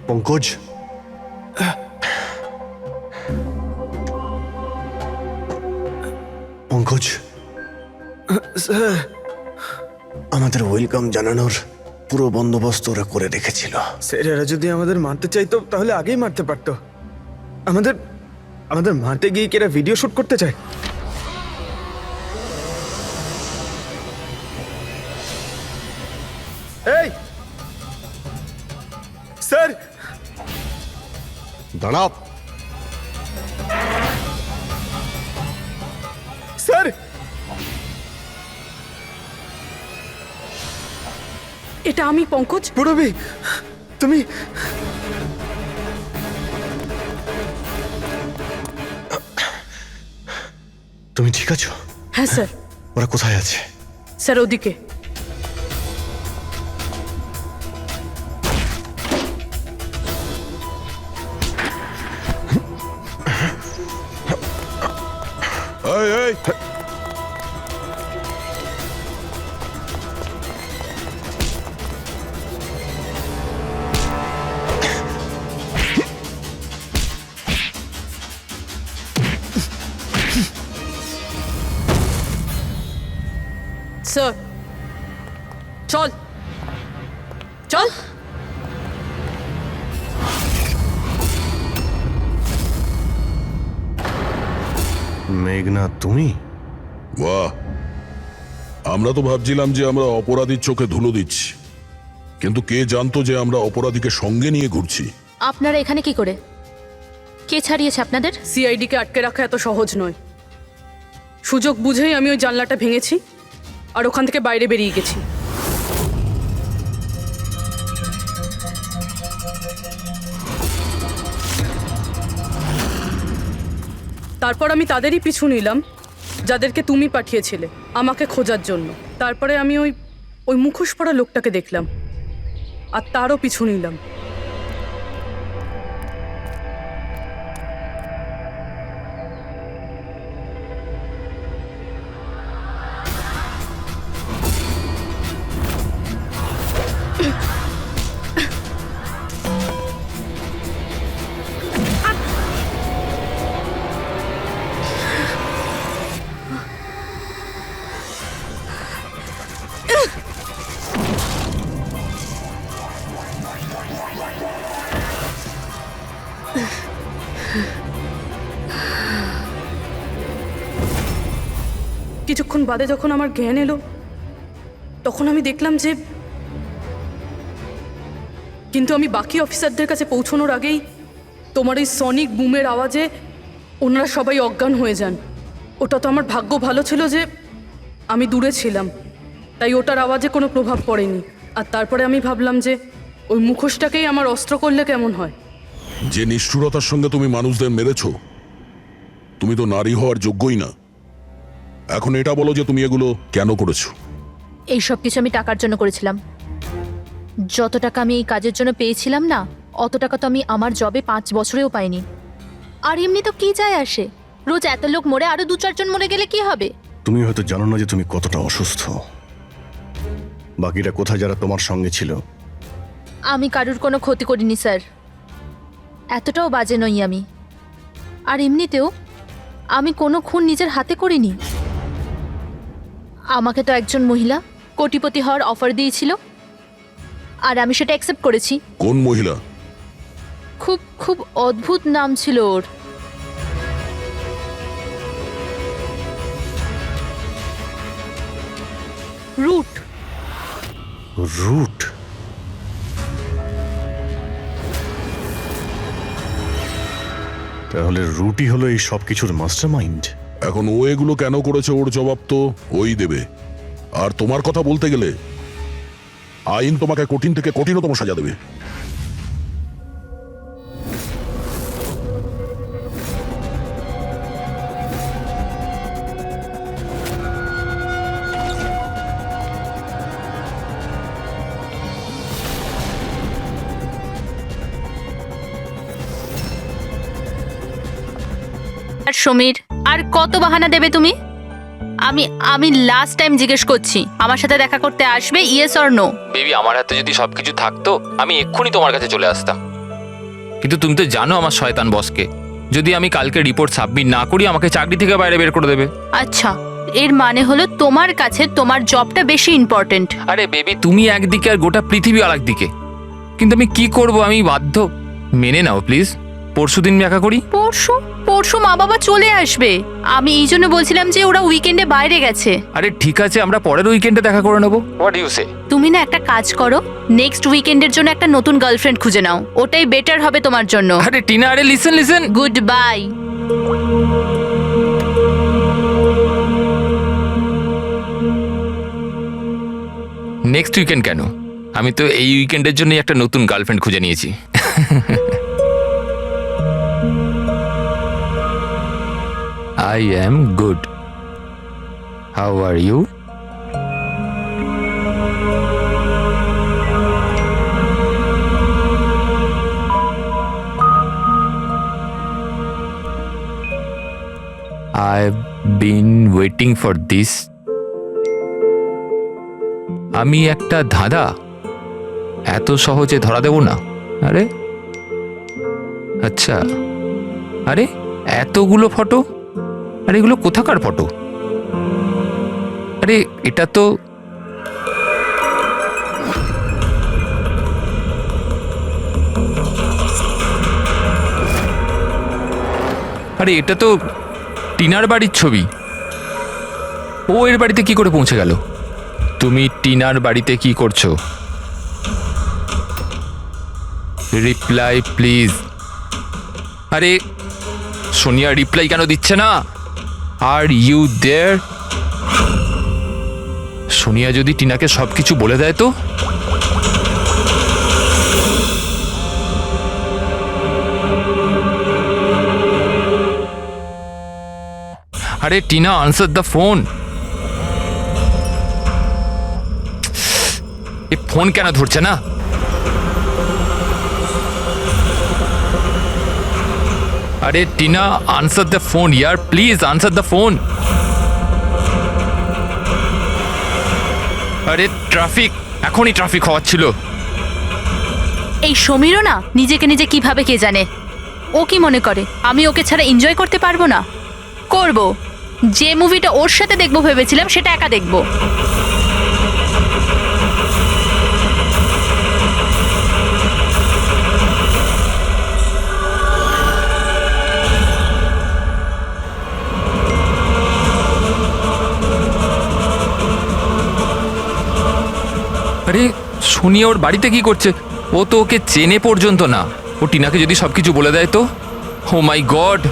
পঙ্কজ, পঙ্কজ, স্যার আমাদের ওয়েলকাম জানানোর পুরো বন্দোবস্ত ওরা করে রেখেছিল। স্যার, এরা যদি আমাদের মারতে চাইতো তাহলে আগেই মারতে পারতো। আমাদের আমাদের মারতে গিয়ে কি এরা ভিডিও শুট করতে চায়? এই স্যার, দাঁড়াও। স্যার এটা আমি পঙ্কজ। পূরবী, তুমি তুমি ঠিক আছো? হ্যাঁ স্যার। ওরা কোথায় আছে? স্যার ওদিকে। এই, এই, স্যার চল চল। মেঘনা তুমি? বাহ, আমরা তো ভাবছিলাম যে আমরা অপরাধীর চোখে ধুলো দিচ্ছি, কিন্তু কে জানতো যে আমরা অপরাধীকে সঙ্গে নিয়ে ঘুরছি। আপনারা এখানে কি করে? কে ছাড়িয়েছে আপনাদের? সিআইডিকে আটকে রাখা এত সহজ নয়। সুযোগ বুঝেই আমি ওই জানলাটা ভেঙেছি আর ওখান থেকে বাইরে বেরিয়ে গেছি। তারপর আমি তাদেরই পিছু নিলাম যাদেরকে তুমি পাঠিয়েছিলে আমাকে খোঁজার জন্য। তারপরে আমি ওই মুখোশ পরা লোকটাকে দেখলাম আর তারও পিছু নিলাম। কিছুক্ষণ বাদে যখন আমার জ্ঞান এলো তখন আমি দেখলাম যে কিন্তু আমি বাকি অফিসারদের কাছে পৌঁছানোর আগেই তোমার এই সনিক বুমের আওয়াজে ওনারা সবাই অজ্ঞান হয়ে যান। ওটা তো আমার ভাগ্য ভালো ছিল যে আমি দূরে ছিলাম, তাই ওটার আওয়াজে কোনো প্রভাব পড়েনি। আর তারপরে আমি ভাবলাম যে ওই মুখোশটাকেই আমার অস্ত্র করলে কেমন হয়। যে নিষ্ঠুরতার সঙ্গে তুমি মানুষদের মেরেছ, তুমি তো নারী হওয়ার যোগ্যই না। এখন এটা বলো যে তুমি এগুলো কেন করেছো? এই সব কিছু আমি টাকার জন্য করেছিলাম। যত টাকা আমি এই কাজের জন্য পেয়েছিলাম না, অত টাকা তো আমি আমার জবে 5 বছরেও পাইনি। আর এমনি তো কি যায় আসে, রোজ এত লোক মরে আরো 2-4 জন মরে গেলে কি হবে? তুমি হয়তো জানো না যে তুমি কতটা অসুস্থ। বাকিরা কোথায় যারা তোমার সঙ্গে ছিল? আমি কারুর কোনো ক্ষতি করিনি স্যার, এতটাও বাজে নই আমি। আর এমনিতেও আমি কোনো খুন নিজের হাতে করিনি। আমাকে তো একজন মহিলা কোটিপতি হওয়ার অফার দিয়েছিল আর আমি সেটা অ্যাকসেপ্ট করেছি। কোন মহিলা? খুব খুব অদ্ভুত নাম ছিল ওর। রুট। রুট? তাহলে রুটই হলো এই সব কিছুর মাস্টারমাইন্ড। এখন ও এগুলো কেন করেছে ওর জবাব তো ওই দেবে। আর তোমার কথা বলতে গেলে আইন তোমাকে কঠিন থেকে কঠিনতম সাজা দেবে। আর সমীর, আর কত বাহানা দেবে তুমি? আমি লাস্ট টাইম জিজ্ঞেস করছি, আমার সাথে দেখা করতে আসবে, ইয়েস অর নো? বেবি, আমার হাতে যদি সবকিছু থাকতো আমি এক্ষুনি তোমার কাছে চলে আসতাম, কিন্তু তুমি তো জানো আমার শয়তান বসকে। যদি আমি কালকে রিপোর্ট সাবমিট না করি আমাকে চাকরি থেকে বাইরে বের করে দেবে। আচ্ছা, এর মানে হলো তোমার কাছে তোমার জবটা বেশি ইম্পর্টেন্ট। আরে বেবি, তুমি একদিকে আর গোটা পৃথিবী আরেক দিকে, কিন্তু আমি কি করব? আমি বাধ্য। মেনে নাও প্লিজ, পরশুদিন দেখা করি। পরশু মা বাবা চলে আসবে। আমি এই জন্য বলছিলাম যে ওরা উইকেন্ডে বাইরে গেছে। আরে ঠিক আছে, আমরা পরের উইকেন্ডে দেখা করে নেবো। হোয়াট ডু ইউ সে? তুমি না একটা কাজ করো, নেক্সট উইকেন্ডের জন্য একটা নতুন গার্লফ্রেন্ড খুঁজে নাও, ওটাই বেটার হবে তোমার জন্য। আরে টিনা, আরে listen. Good bye. Next weekend কেন? আমি তো এই উইকেন্ডের জন্যই একটা নতুন গার্লফ্রেন্ড খুঁজে নিয়েছি। I am good. How are you? I've been waiting for this. আমি একটা ধাঁধা এত সহজে ধরা দেব না। আরে আচ্ছা, আরে এতগুলো ফটো, আরে এগুলো কোথাকার ফটো? আরে এটা তো টিনার বাড়ির ছবি? ও এর বাড়িতে কি করে পৌঁছে গেল? তুমি টিনার বাড়িতে কি করছো? Reply please. আরে সোনিয়া রিপ্লাই কেন দিচ্ছে না? Are you there? সোনিয়া যদি টিনাকে সবকিছু বলে দেয় তো? আরে Tina, answer the phone. A phone কেন ধরছে না? আরে Tina, answer the phone year, please answer the phone. আরে ট্রাফিক, এখনই ট্রাফিক হওয়াচ্ছিল। এই সমীরও না নিজেকে নিজে কিভাবে কে জানে। ও কি মনে করে আমি ওকে ছাড়া এনজয় করতে পারবো না? করব। যে মুভিটা ওর সাথে দেখবো ভেবেছিলাম সেটা একা দেখবো। আরে সোনিয়া ওর বাড়িতে কি করছে? ও তো ওকে চেনে পর্যন্ত না। ও টিনাকে যদি সবকিছু বলে দেয় তো? Oh my God!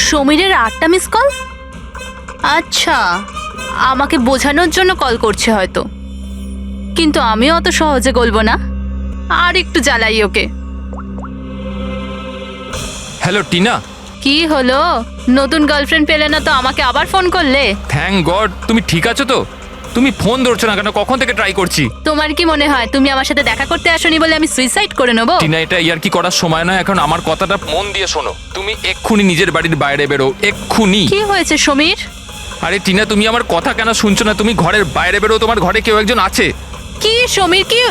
সমীরের 8টা মিস কল? আচ্ছা, আমাকে বোঝানোর জন্য কল করছে হয়তো, কিন্তু আমিও অত সহজে গলবো না। আর একটু জ্বালাই ওকে। হ্যালো টিনা। কি হলো? নতুন গার্লফ্রেন্ড পেলে না তো আমাকে আবার ফোন করলে? থ্যাংক গড, তুমি ঠিক আছো তো? তুমি ফোন ধরছো না কেন? কখন থেকে ট্রাই করছি। তোমার কি মনে হয় তুমি আমার সাথে দেখা করতে আসোনি বলে আমি সুইসাইড করে নেবো? টিনা, এটা ইয়ার কি করার সময় নয় এখন। আমার কথাটা মন দিয়ে শোনো। তুমি এক্ষুনি নিজের বাড়ির বাইরে বেরো, এক্ষুনি। কি হয়েছে সমীর? আরে টিনা, তুমি আমার কথা কেন শুনছো না? তুমি ঘরের বাইরে বেরো, তোমার ঘরে কেউ একজন আছে। কি সমীর, কি?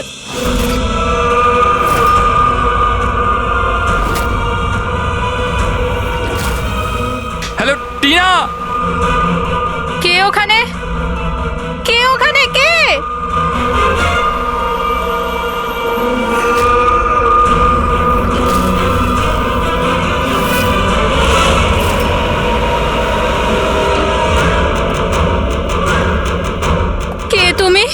হ্যালো টিনা। কে ওখানে? কে ওখানে? কে? কে তুমি?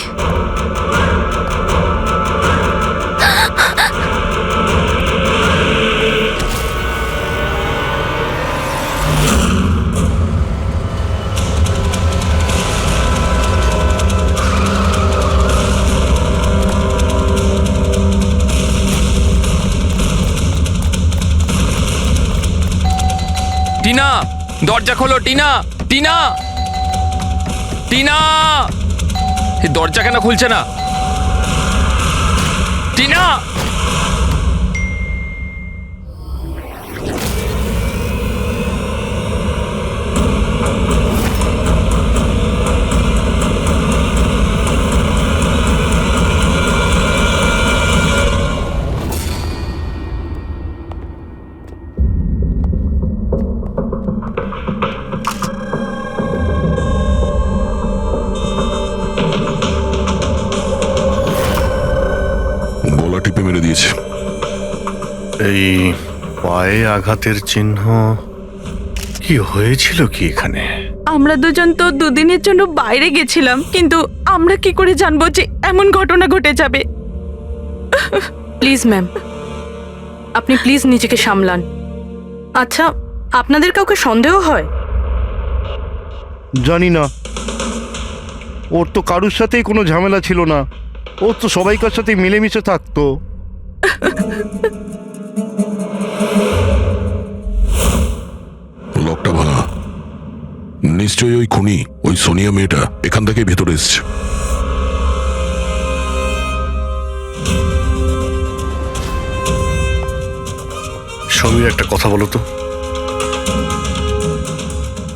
টিনা, দরজা খোলো। টিনা, টিনা, টিনা, এই দরজা কেন খুলছে না? টিনা! গলা টিপে মেরে দিয়েছে। এই পায়ে আঘাতের চিহ্ন কি হয়েছিল কি এখানে? আমরা দুজন তো দুদিনের জন্য বাইরে গেছিলাম, কিন্তু আমরা কি করে জানবো যে এমন ঘটনা ঘটে যাবে? প্লিজ ম্যাম, আপনি প্লিজ নিজেকে সামলান। আচ্ছা, আপনাদের কাউকে সন্দেহ হয়? জানি না, ওর তো কারুর সাথেই কোনো ঝামেলা ছিল না। ও তো সবাইকার সাথে মিলেমিশে থাকতো। লকটা ভাঙা, নিশ্চয়ই ওই খুনি, ওই সোনিয়া মেয়েটা এখান থেকে ভেতরে এসছে। সমীর, একটা কথা বলো তো,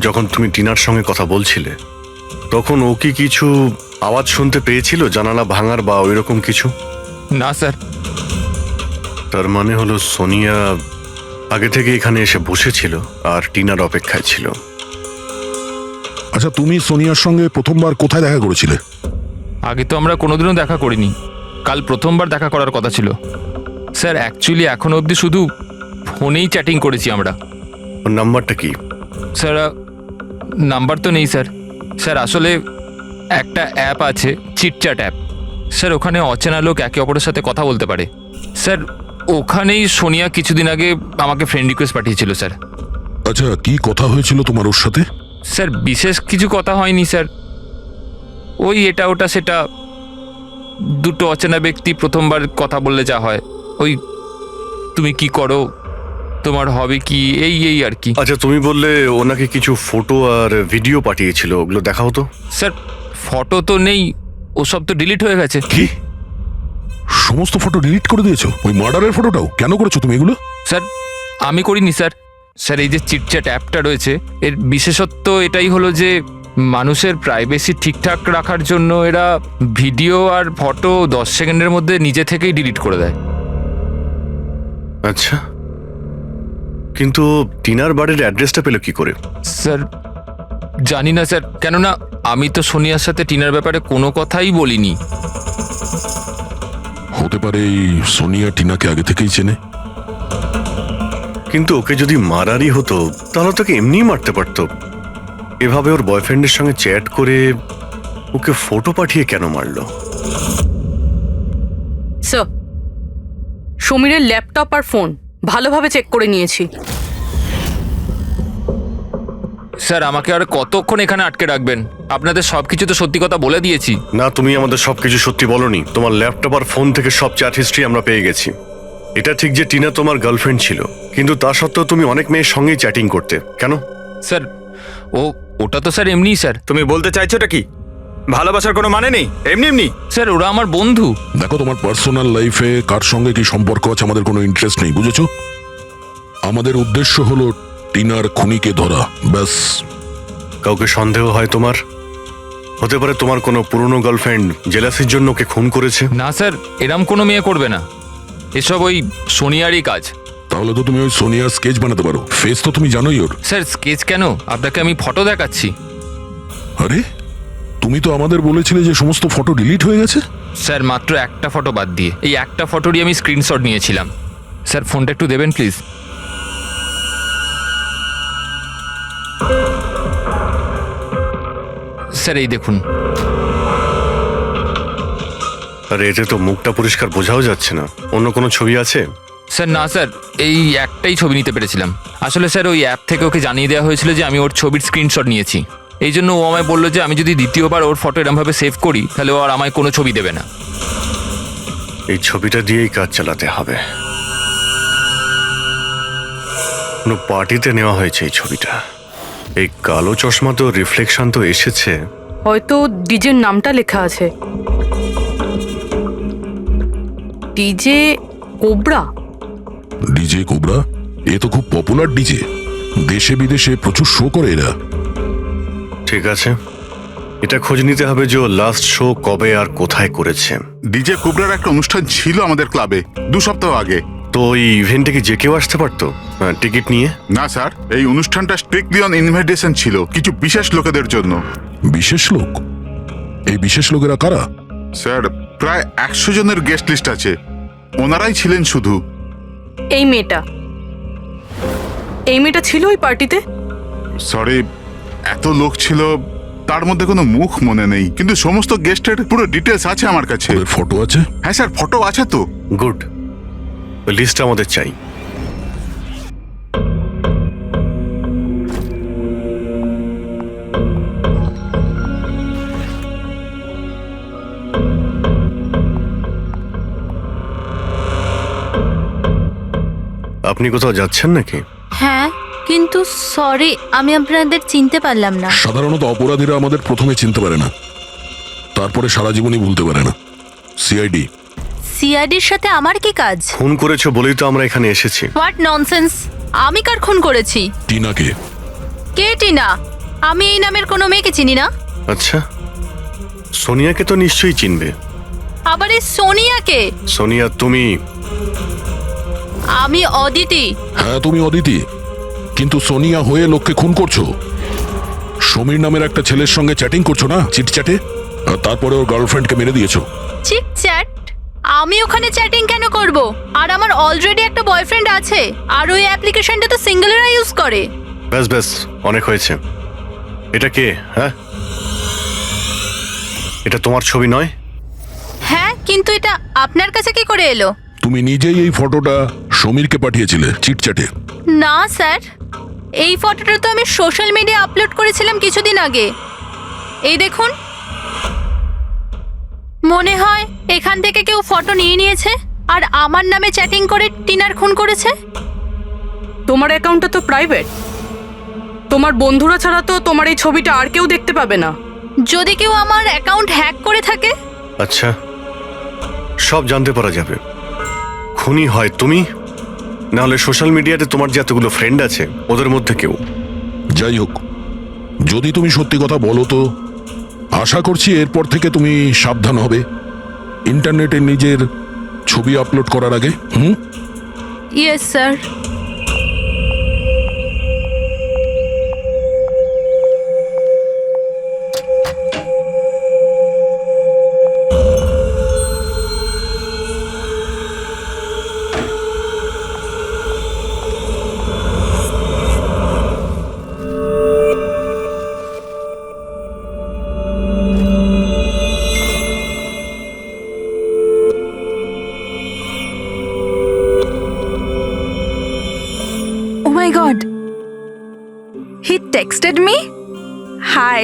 যখন তুমি টিনার সঙ্গে কথা বলছিলে তখন ও কি কিছু আওয়াজ শুনতে পেয়েছিল, জানালা ভাঙার বা ওইরকম কিছু? না স্যার, তার মানে হলো সোনিয়া আগে থেকে এখানে এসে বসেছিল আর টিনার অপেক্ষায় ছিল। আচ্ছা, তুমি সোনিয়ার সঙ্গে প্রথমবার কোথায় দেখা করেছিলে? আগে তো আমরা কোনোদিনও দেখা করিনি, কাল প্রথমবার দেখা করার কথা ছিল স্যার। অ্যাকচুয়ালি এখনো অবধি শুধু ফোনেই চ্যাটিং করেছি আমরা। ওর নাম্বারটা কি? স্যার নাম্বার তো নেই স্যার। স্যার আসলে একটা অ্যাপ আছে, চিটচ্যাট অ্যাপ স্যার, ওখানে অচেনা লোক একে অপরের সাথে কথা বলতে পারে স্যার। ওখানেই সোনিয়া কিছুদিন আগে আমাকে ফ্রেন্ড রিকোয়েস্ট পাঠিয়েছিল স্যার। আচ্ছা, কি কথা হয়েছিল তোমার ওর সাথে? স্যার বিশেষ কিছু কথা হয়নি স্যার, ওই এটা ওটা সেটা, দুটো অচেনা ব্যক্তি প্রথমবার কথা বললে যা হয়, ওই তুমি কি করো, তোমার হবি কি, এই এই আর কি। আচ্ছা, তুমি বললে ওনাকে কিছু ফটো আর ভিডিও পাঠিয়েছিল, ওগুলো দেখাও তো। স্যার ফটো তো নেই, ওসব তো ডিলিট হয়ে গেছে। কি সমস্ত ফটো ডিলিট করে দিয়েছো? ওই মার্ডারের ফটোটাও? কেন করেছো তুমি এগুলো? স্যার আমি করিনি স্যার। স্যার এই যে চিটচ্যাট অ্যাপটা রয়েছে, এর বিশেষত্ব এটাই হলো যে মানুষের প্রাইভেসি ঠিকঠাক রাখার জন্য এরা ভিডিও আর ফটো 10 সেকেন্ডের মধ্যে নিজে থেকেই ডিলিট করে দেয়। আচ্ছা, কিন্তু টিনার বাড়ির অ্যাড্রেসটা পেলো কি করে? স্যার জানি না স্যার, কেননা আমি তো সোনিয়ার সাথে টিনার ব্যাপারে কোনো কথাই বলিনি। হতে পারে এই সোনিয়া টিনাকে আগে থেকেই চেনে। কিন্তু ওকে যদি মারারই হতো তাহলে তোকে এমনিই মারতে পারতো। এভাবে ওর বয়ফ্রেন্ডের সঙ্গে চ্যাট করে ওকে ফটো পাঠিয়ে কেন মারলো? স্যার সমীরের ল্যাপটপ আর ফোন ভালোভাবে চেক করে নিয়েছি। স্যার আমাকে আর কতক্ষণ এখানে আটকে রাখবেন? আপনাদের সবকিছু তো সত্যি কথা বলে দিয়েছি। না, তুমি আমাদের সবকিছু সত্যি বলনি। তোমার ল্যাপটপ আর ফোন থেকে সব চ্যাট হিস্ট্রি আমরা পেয়ে গেছি। এটা ঠিক যে টিনা তোমার গার্লফ্রেন্ড ছিল, কিন্তু তা সত্ত্বেও তুমি অনেক মেয়ের সঙ্গেই চ্যাটিং করতে, কেন? স্যার ওটা তো স্যার এমনিই স্যার। তুমি বলতে চাইছোটা কি? ভালোবাসার কোনো মানে নেই, এমনি এমনি? স্যার ওরা আমার বন্ধু। দেখো, তোমার পার্সোনাল লাইফে কার সঙ্গে কি সম্পর্ক আছে আমাদের কোনো ইন্টারেস্ট নেই, বুঝেছো? আমাদের উদ্দেশ্য হলো টিনার খুনিকে ধরা, ব্যাস। কাউকে সন্দেহ হয় তোমার? হতে পারে তোমার কোনো পুরনো গার্লফ্রেন্ড জেলাসির জন্য ওকে খুন করেছে। না স্যার, এরম কোনো মেয়ে করবে না, এসব ওই সোনিয়ারই কাজ। তাহলে তো তুমি ওই সোনিয়ার স্কেচ বানাতে পারো, ফেস তো তুমি জানোই ওর। স্যার স্কেচ কেন, আপনাকে আমি ফটো দেখাচ্ছি। আরে, তুমি তো আমাদের বলেছিলে যে সমস্ত ফটো ডিলিট হয়ে গেছে। স্যার মাত্র একটা ফটো বাদ দিয়ে, এই একটা ফটোরই আমি স্ক্রিনশট নিয়েছিলাম। স্যার ফোনটা একটু দেবেন প্লিজ। স্যার এই দেখুন। আরে, এতে তো মুখটা পরিষ্কার বোঝাও যাচ্ছে না। অন্য কোনো ছবি আছে? স্যার না স্যার, এই একটাই ছবি নিতে পেরেছিলাম। আসলে স্যার ওই অ্যাপ থেকে ওকে জানিয়ে দেওয়া হয়েছিল যে আমি ওর ছবির স্ক্রিনশট নিয়েছি। এই জন্য ও আমায় বললো যে আমি যদি দ্বিতীয়বার ওর ফটো এরমভাবে সেভ করি তাহলে ও আর আমায় কোনো ছবি দেবে না। এই ছবিটা দিয়েই কাজ চালাতে হবে। কোনো পার্টিতে নেওয়া হয়েছে এই ছবিটা। এই কালো চশমা তো রিফ্লেকশন তো এসেছে। হয়তো ডিজের নামটা লেখা আছে, ডিজে কোবরা। DJ Cobra? এ তো খুব পপুলার ডিজে, দেশে বিদেশে প্রচুর শো করে এরা। ঠিক আছে, এটা খোঁজ নিতে হবে যে লাস্ট শো কবে আর কোথায় করেছে। ডিজে কোবরার একটা অনুষ্ঠান ছিল আমাদের ক্লাবে 2 সপ্তাহ আগে। তো এই ইভেন্টে কি যে কেউ আসতে পারতো টিকিট নিয়ে? না স্যার, এই অনুষ্ঠানটা স্ট্রিক্টলি অন ইনভাইটেশন ছিল, কিছু বিশেষ লোকেদের জন্য। বিশেষ লোক? এই বিশেষ লোকেরা কারা? স্যার প্রায় 100 জনের গেস্ট লিস্ট আছে, ওনারাই ছিলেন শুধু। এই মেয়েটা ছিল ওই পার্টিতে? সরি, এত লোক ছিল, তার মধ্যে কোনো মুখ মনে নেই, কিন্তু সমস্ত গেস্টের পুরো ডিটেলস আছে আমার কাছে। ফটো আছে? হ্যাঁ স্যার, ফটো আছে তো। গুড, লিস্ট আমাদের চাই। আপনি কোথাও যাচ্ছেন নাকি? হ্যাঁ, কিন্তু সরি, আমি আপনাদের চিনতে পারলাম না। সাধারণত অপরাধীরা আমাদের প্রথমে চিনতে পারে না, তারপরে সারা জীবনই ভুলতে পারে না। সিআইডি। সিআইডির সাথে আমার কি কাজ? খুন করেছো বলেই তো আমরা এখানে এসেছি। What nonsense! আমি কার খুন করেছি? টিনাকে। কে টিনা? আমি এই নামের কোনো মেয়েকে চিনি না। আচ্ছা, সোনিয়াকে তো নিশ্চয়ই চিনবে। আবার এই সোনিয়াকে? সোনিয়া তুমি আমি অদিতি। হ্যাঁ তুমি অদিতি, কিন্তু সোনিয়া হয়ে লোককে খুন করছো। সমীর নামের একটা ছেলের সঙ্গে চ্যাটিং করছো না, চিটচ্যাটে, আর তারপরে ওর গার্লফ্রেন্ডকে মেরে দিয়েছো। চিটচ্যাট? আমি ওখানে চ্যাটিং কেন করব? আর আমার অলরেডি একটা বয়ফ্রেন্ড আছে, আর ওই অ্যাপ্লিকেশনটা তো সিঙ্গেলরা ইউজ করে। ব্যাস ব্যাস, অনেক হয়েছে। এটা কে? হ্যাঁ, এটা তোমার ছবি নয়? হ্যাঁ, কিন্তু এটা আপনার কাছে কি করে এলো? তুমি নিজেই এই ফটোটা সমীরকে পাঠিয়েছিলে চিটচ্যাটে। না স্যার, এই ফটোটা তো আমি সোশ্যাল মিডিয়া আপলোড করেছিলাম কিছুদিন আগে। এই দেখুন, মনে হয় এখান থেকে কেউ ফটো নিয়ে নিয়েছে আর আমার নামে চ্যাটিং করে টিনার খুন করেছে। তোমার অ্যাকাউন্টটা তো প্রাইভেট, তোমার বন্ধুরা ছাড়া তো তোমার এই ছবিটা আর কেউ দেখতে পাবে না। যদি কেউ আমার অ্যাকাউন্ট হ্যাক করে থাকে? আচ্ছা, সব জানতে পারা যাবে। খুনি হয় তুমি, না হলে সোশ্যাল মিডিয়াতে তোমার যে এতগুলো ফ্রেন্ড আছে ওদের মধ্যে কেউ। যাই হোক, যদি তুমি সত্যি কথা বলো তো আশা করছি এরপর থেকে তুমি সাবধান হবে ইন্টারনেটে নিজের ছবি আপলোড করার আগে। Yes sir. Oh my god. He texted me? Hi.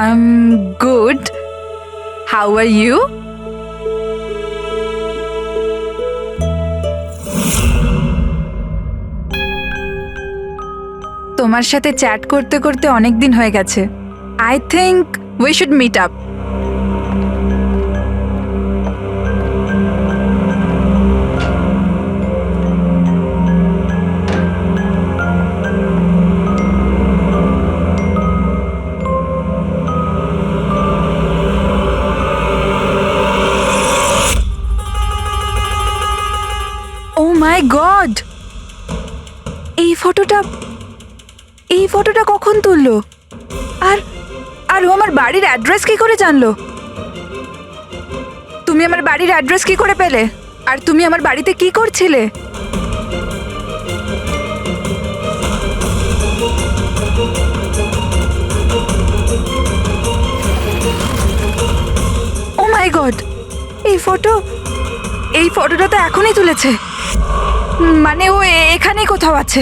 I'm good. How are you? তোমার সাথে চ্যাট করতে করতে অনেক দিন হয়ে গেছে। I think we should meet up. Oh my god! এই ফটোটা কখন তুললো? আর ও আমার বাড়ির অ্যাড্রেস কি করে জানলো? তুমি আমার বাড়ির অ্যাড্রেস কি করে পেলে? আর তুমি আমার বাড়িতে কি করছিলে? ও মাই গড! এই ফটোটা তো এখনই তুলেছে। মানে ও এখানেই কোথাও আছে।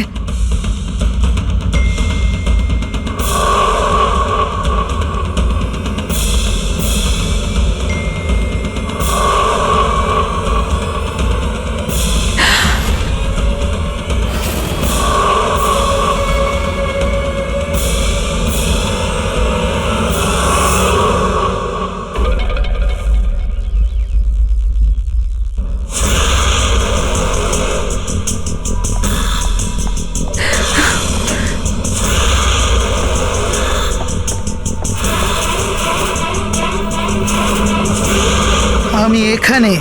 আমি এখানে।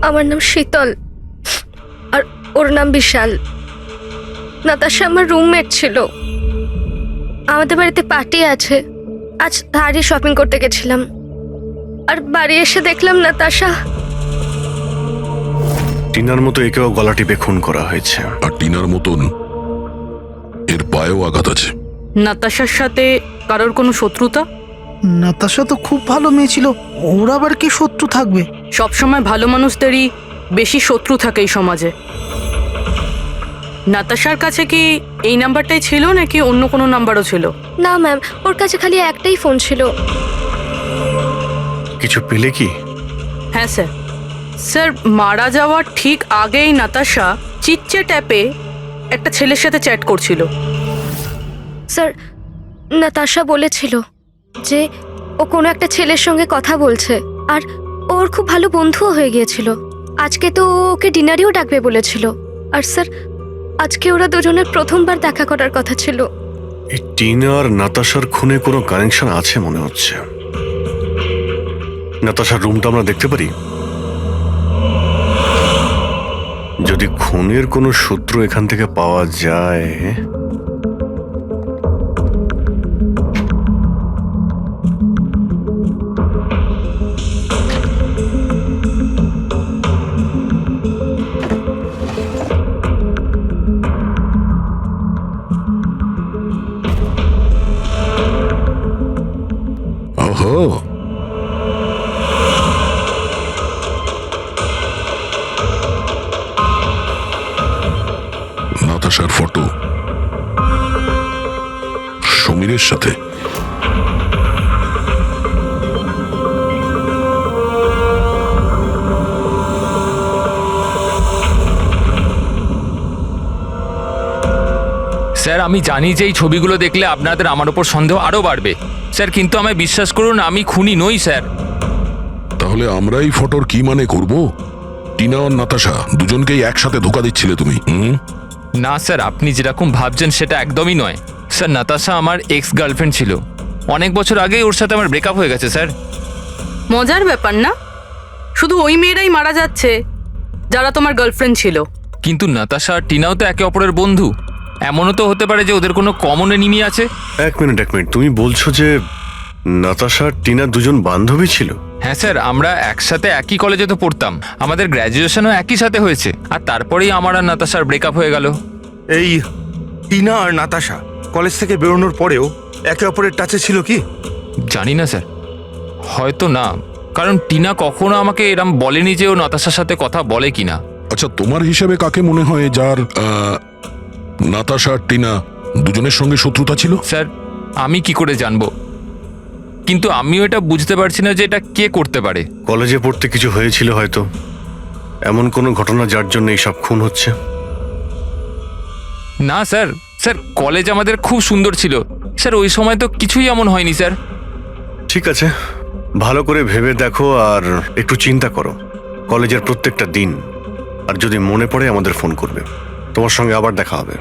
আমার নাম শীতল আর ওর নাম বিশাল। নাতাশা আমার রুমমেট ছিল। আমাদের বাড়িতে পার্টি আছে, আজ ধারে শপিং করতে গেছিলাম আর বাড়ি এসে দেখলাম নাতাশা। টিনার মতো একেও গলা টিপে খুন করা হয়েছে। আর টিনার মতন এর পায়েও আঘাত আছে। নাতাশার সাথে কারোর কোনো শত্রুতা? নাতাশা তো খুব ভালো মেয়ে ছিল, ওর আবার কি শত্রু থাকবে? সবসময় ভালো মানুষদেরই বেশি শত্রু থাকে এই সমাজে। নাতাশার কাছে কি এই নাম্বারটাই ছিল নাকি অন্য কোনো নাম্বারও ছিল? না ম্যাম, ওর কাছে খালি একটাই ফোন ছিল। কিছু পেলে কি? হ্যাঁ স্যার। স্যার, মারা যাওয়ার ঠিক আগেই নাতাশা চিটচ্যাট অ্যাপে একটা ছেলের সাথে চ্যাট করছিল। স্যার, নাতাশা বলেছিল যে ও কোনো একটা ছেলের সঙ্গে কথা বলছে আর ওর খুব ভালো বন্ধুও হয়ে গিয়েছিল। আজকে তো ও ওকে ডিনারেও ডাকবে বলেছিল। আর স্যার, আজকে ওরা দুজনের প্রথমবার দেখা করার কথা ছিল। এই টিনা আর নাতাশার খুনে কোনো কানেকশন আছে মনে হচ্ছে। নাতাশার রুমটা আমরা দেখতে পারি? যদি খুনের কোনো সূত্র এখান থেকে পাওয়া যায়। ওহো, নাতাশার ফটো সমীরের সাথে। স্যার আমি জানি যে এই ছবিগুলো দেখলে আপনাদের আমার উপর সন্দেহ আরও বাড়বে স্যার, কিন্তু আমায় বিশ্বাস করুন আমি খুনি নই স্যার। তাহলে আমরা এই ফটোর কি মানে করব? টিনা আর নাতাশা দুজনকেই একসাথে ধোকা দিচ্ছিলে তুমি? না স্যার, আপনি যেরকম ভাবছেন সেটা একদমই নয় স্যার। নাতাশা আমার এক্স গার্লফ্রেন্ড ছিল, অনেক বছর আগেই ওর সাথে আমার ব্রেকআপ হয়ে গেছে স্যার। মজার ব্যাপার না? শুধু ওই মেয়েরাই মারা যাচ্ছে যারা তোমার গার্লফ্রেন্ড ছিল। কিন্তু নাতাশা আর টিনাও তো একে অপরের বন্ধু, এমনও তো হতে পারে যে ওদের কোনো কমন এনিমি আছে। এক মিনিট, তুমি বলছো যে নাতাশা আর টিনা দুজন বান্ধবী ছিল? হ্যাঁ স্যার, আমরা একসাথে একই কলেজে তো পড়তাম, আমাদের গ্র্যাজুয়েশনও একই সাথে হয়েছে, আর তারপরেই আমার আর নাতাশার ব্রেকআপ হয়ে গেল। এই টিনা আর নাতাশা কলেজ থেকে বেরোনোর পরেও একে অপরের টাচে ছিল কি? জানি না স্যার, হয়তো না, কারণ টিনা কখনো আমাকে এরম বলেনি যে ও নাতাশার সাথে কথা বলে কিনা। আচ্ছা, তোমার হিসেবে কাকে মনে হয় যার নাতাশা আর টিনা দুজনের সঙ্গে শত্রুতা ছিল? স্যার আমি কি করে জানবো, কিন্তু আমিও এটা বুঝতে পারছি না যে এটা কে করতে পারে। কলেজে পড়তে কিছু হয়েছিল হয়তো, এমন কোনো ঘটনা যার জন্য এইসব খুন হচ্ছে। না স্যার, স্যার কলেজ আমাদের খুব সুন্দর ছিল স্যার, ওই সময় তো কিছুই এমন হয়নি স্যার। ঠিক আছে, ভালো করে ভেবে দেখো আর একটু চিন্তা করো কলেজের প্রত্যেকটা দিন, আর যদি মনে পড়ে আমাদের ফোন করবে। তোমার সঙ্গে আবার দেখা হবে।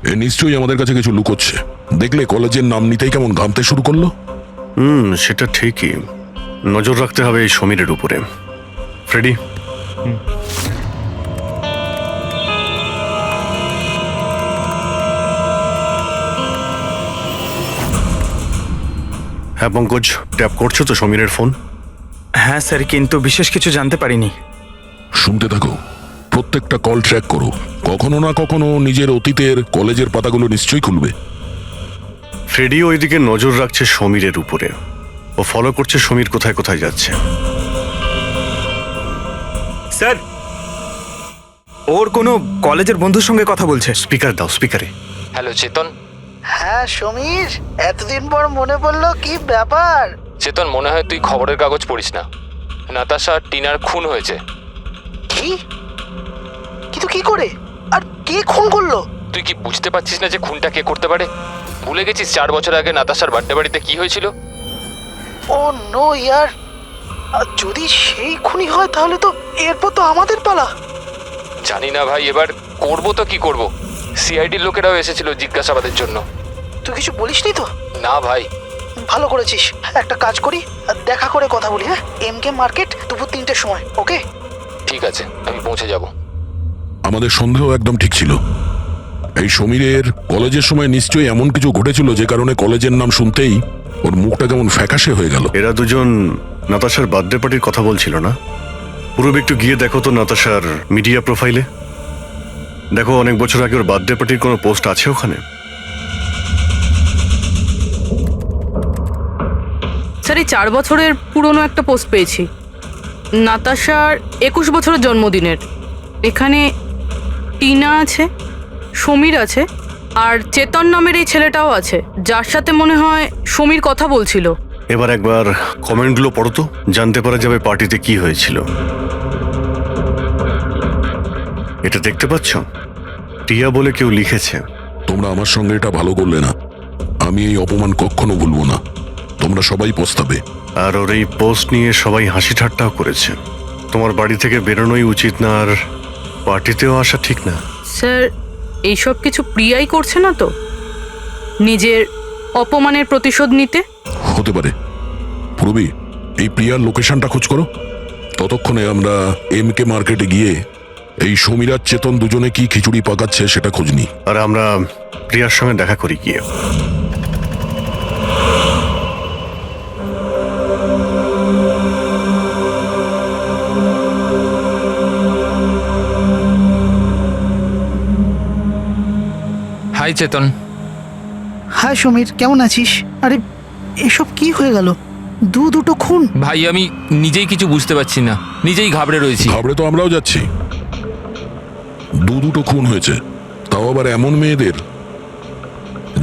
এ নিশ্চয়ই আমাদের কাছে কিছু লুকোচ্ছে। দেখলে কলেজের নাম নিতেই কেমন ঘামতে শুরু করলো। সেটা ঠিকই, নজর রাখতে হবে এই সমীরের উপরে। ফ্রেডি, হ্যাঁ পঙ্কজ, ট্যাপ করছো তো সমীরের ফোন? হ্যাঁ স্যার, কিন্তু বিশেষ কিছু জানতে পারিনি। শুনতে থাকো, প্রত্যেকটা কল ট্র্যাক করো, কখনো না কখনো নিজের অতীতের কলেজের পাতাগুলো নিশ্চয়ই খুলবে। ফ্রেডি ওইদিকে নজর রাখছে সমীরের উপরে, ও ফলো করছে সমীর কোথায় কোথায় যাচ্ছে। স্যার, ওর কোনো কলেজের বন্ধুর সঙ্গে কথা বলছে। স্পিকার দাও, স্পিকারে। হ্যালো চেতন। হ্যাঁ সমীর, এতদিন পর মনে পড়লো, কি ব্যাপার? চেতন, মনে হয় তুই খবরের কাগজ পড়িস না, নাতাশা আর টিনার খুন হয়েছে। কি? কিন্তু কি করে আর কে খুন করলো? তুই কি বুঝতে পারছিস না যে খুনটা কে করতে পারে? ভুলে গেছিস 4 বছর আগে নাতাশার বার্থডে বাড়িতে কি হয়েছিল? ও নো ইয়ার, যদি সেই খুনি হয় তাহলে তো এরপর তো আমাদের পালা। জানি না ভাই, এবার করবো তো কি করব। সিআইডির লোকেরাও এসেছিল জিজ্ঞাসাবাদের জন্য। তুই কিছু বলিসনি তো? না ভাই। ভালো করেছিস, একটা কাজ করি, দেখা করে কথা বলি। হ্যাঁ, এমকে মার্কেট দুপুর 3টের সময়, ওকে? ঠিক আছে, আমি পৌঁছে যাব। আমাদের সন্দেহ একদম ঠিক ছিল। এই সমীরের কলেজের সময় নিশ্চয়ই এমন কিছু ঘটেছিল যে কারণে কলেজের নাম শুনতেই ওর মুখটা কেমন ফ্যাকাশে হয়ে গেল। এরা দুজন নাতাশার বার্থডে পার্টির কথা বলছিল না? পুরো একটু গিয়ে দেখো তো নাতাশার মিডিয়া প্রোফাইলে, দেখো অনেক বছর আগে ওর বার্থডে পার্টির কোনো পোস্ট আছে ওখানে? স্যার এই 4 বছরের পুরনো একটা পোস্ট পেয়েছি, নাতাশার 21 বছরের জন্মদিনের। এখানে টিনা আছে, সমীর আছে, আর চেতন নামের এই ছেলেটাও আছে, যার সাথে মনে হয় সমীর কথা বলছিল। এবার একবার কমেন্টগুলো পড়ো তো, জানতে পারা যাবে পার্টিতে কি হয়েছিল। এটা দেখতে পাচ্ছ? টিয়া বলে কেউ লিখেছে। তোমরা আমার সঙ্গে এটা ভালো করলে না। আমি এই অপমান কখনো ভুলবো না। তোমরা সবাই পস্তাবে। আর ওর এই পোস্ট নিয়ে সবাই হাসি ঠাট্টাও করেছে। তোমার বাড়ি থেকে বেরোনোই উচিত না, আর পার্টিতেও আসা ঠিক না। স্যার এইসব কিছু প্রিয়াই করছে না তো নিজের অপমানের প্রতিশোধ নিতে? হতে পারে। পূর্বী, এই প্রিয়ার লোকেশনটা খোঁজ করো। ততক্ষণে আমরা MK মার্কেটে গিয়ে এই সমীর আর চেতন দুজনে কি খিচুড়ি পাকাচ্ছে সেটা খোঁজ নিই। আর আমরা প্রিয়ার সঙ্গে দেখা করি গিয়ে। হাই চেতন। হাই সমীর, কেমন আছিস? আরে এসব কি হয়ে গেল? দুটো খুন। ভাই আমি নিজেই কিছু বুঝতে পারছি না, নিজেই ঘাবড়ে রয়েছি। ঘাবড়ে তো আমরাও যাচ্ছি। দুটো খুন হয়েছে, তাও আবার এমন মেয়েদের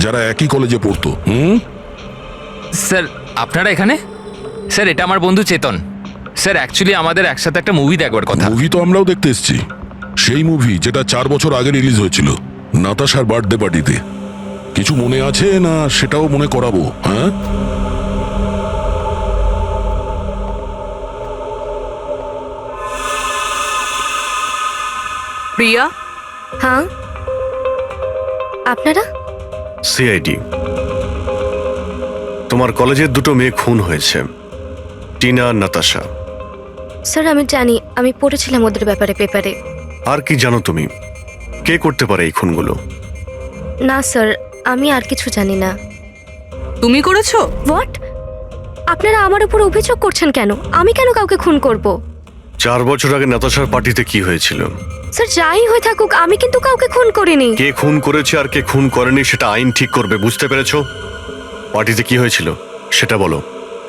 যারা একই কলেজে পড়তো। স্যার আপনারা এখানে? স্যার এটা আমার বন্ধু চেতন। স্যার অ্যাকচুয়ালি আমাদের একসাথে একটা মুভি দেখবার কথা। মুভি তো আমরাও দেখতে এসেছি। সেই মুভি যেটা 4 বছর আগে রিলিজ হয়েছিল, নাতাশার বার্থডে পার্টিতে। কিছু মনে আছে না সেটাও মনে করাবো? হ্যাঁ, প্রিয়া? হ্যাঁ, আপনারা? সিআইডি। তোমার কলেজের দুটো মেয়ে খুন হয়েছে, টিনা আর নাতাশা। স্যার আমি জানি, আমি পড়েছিলাম ওদের ব্যাপারে পেপারে। আর কি জানো তুমি? কে করতে পারে এই খুনগুলো? না স্যার, আমি আর কিছু জানি না। তুমি করেছো? হোয়াট? আপনারা আমার উপর অভিযোগ করছেন কেন? আমি কেন কাউকে খুন করব? 4 বছর আগে নাতাশার পার্টিতে কি হয়েছিল? স্যার যাই হয়ে থাকুক, আমি কিন্তু কাউকে খুন করিনি। কে খুন করেছে আর কে খুন করেনি সেটা আইন ঠিক করবে, বুঝতে পেরেছো? পার্টিতে কি হয়েছিল সেটা বলো।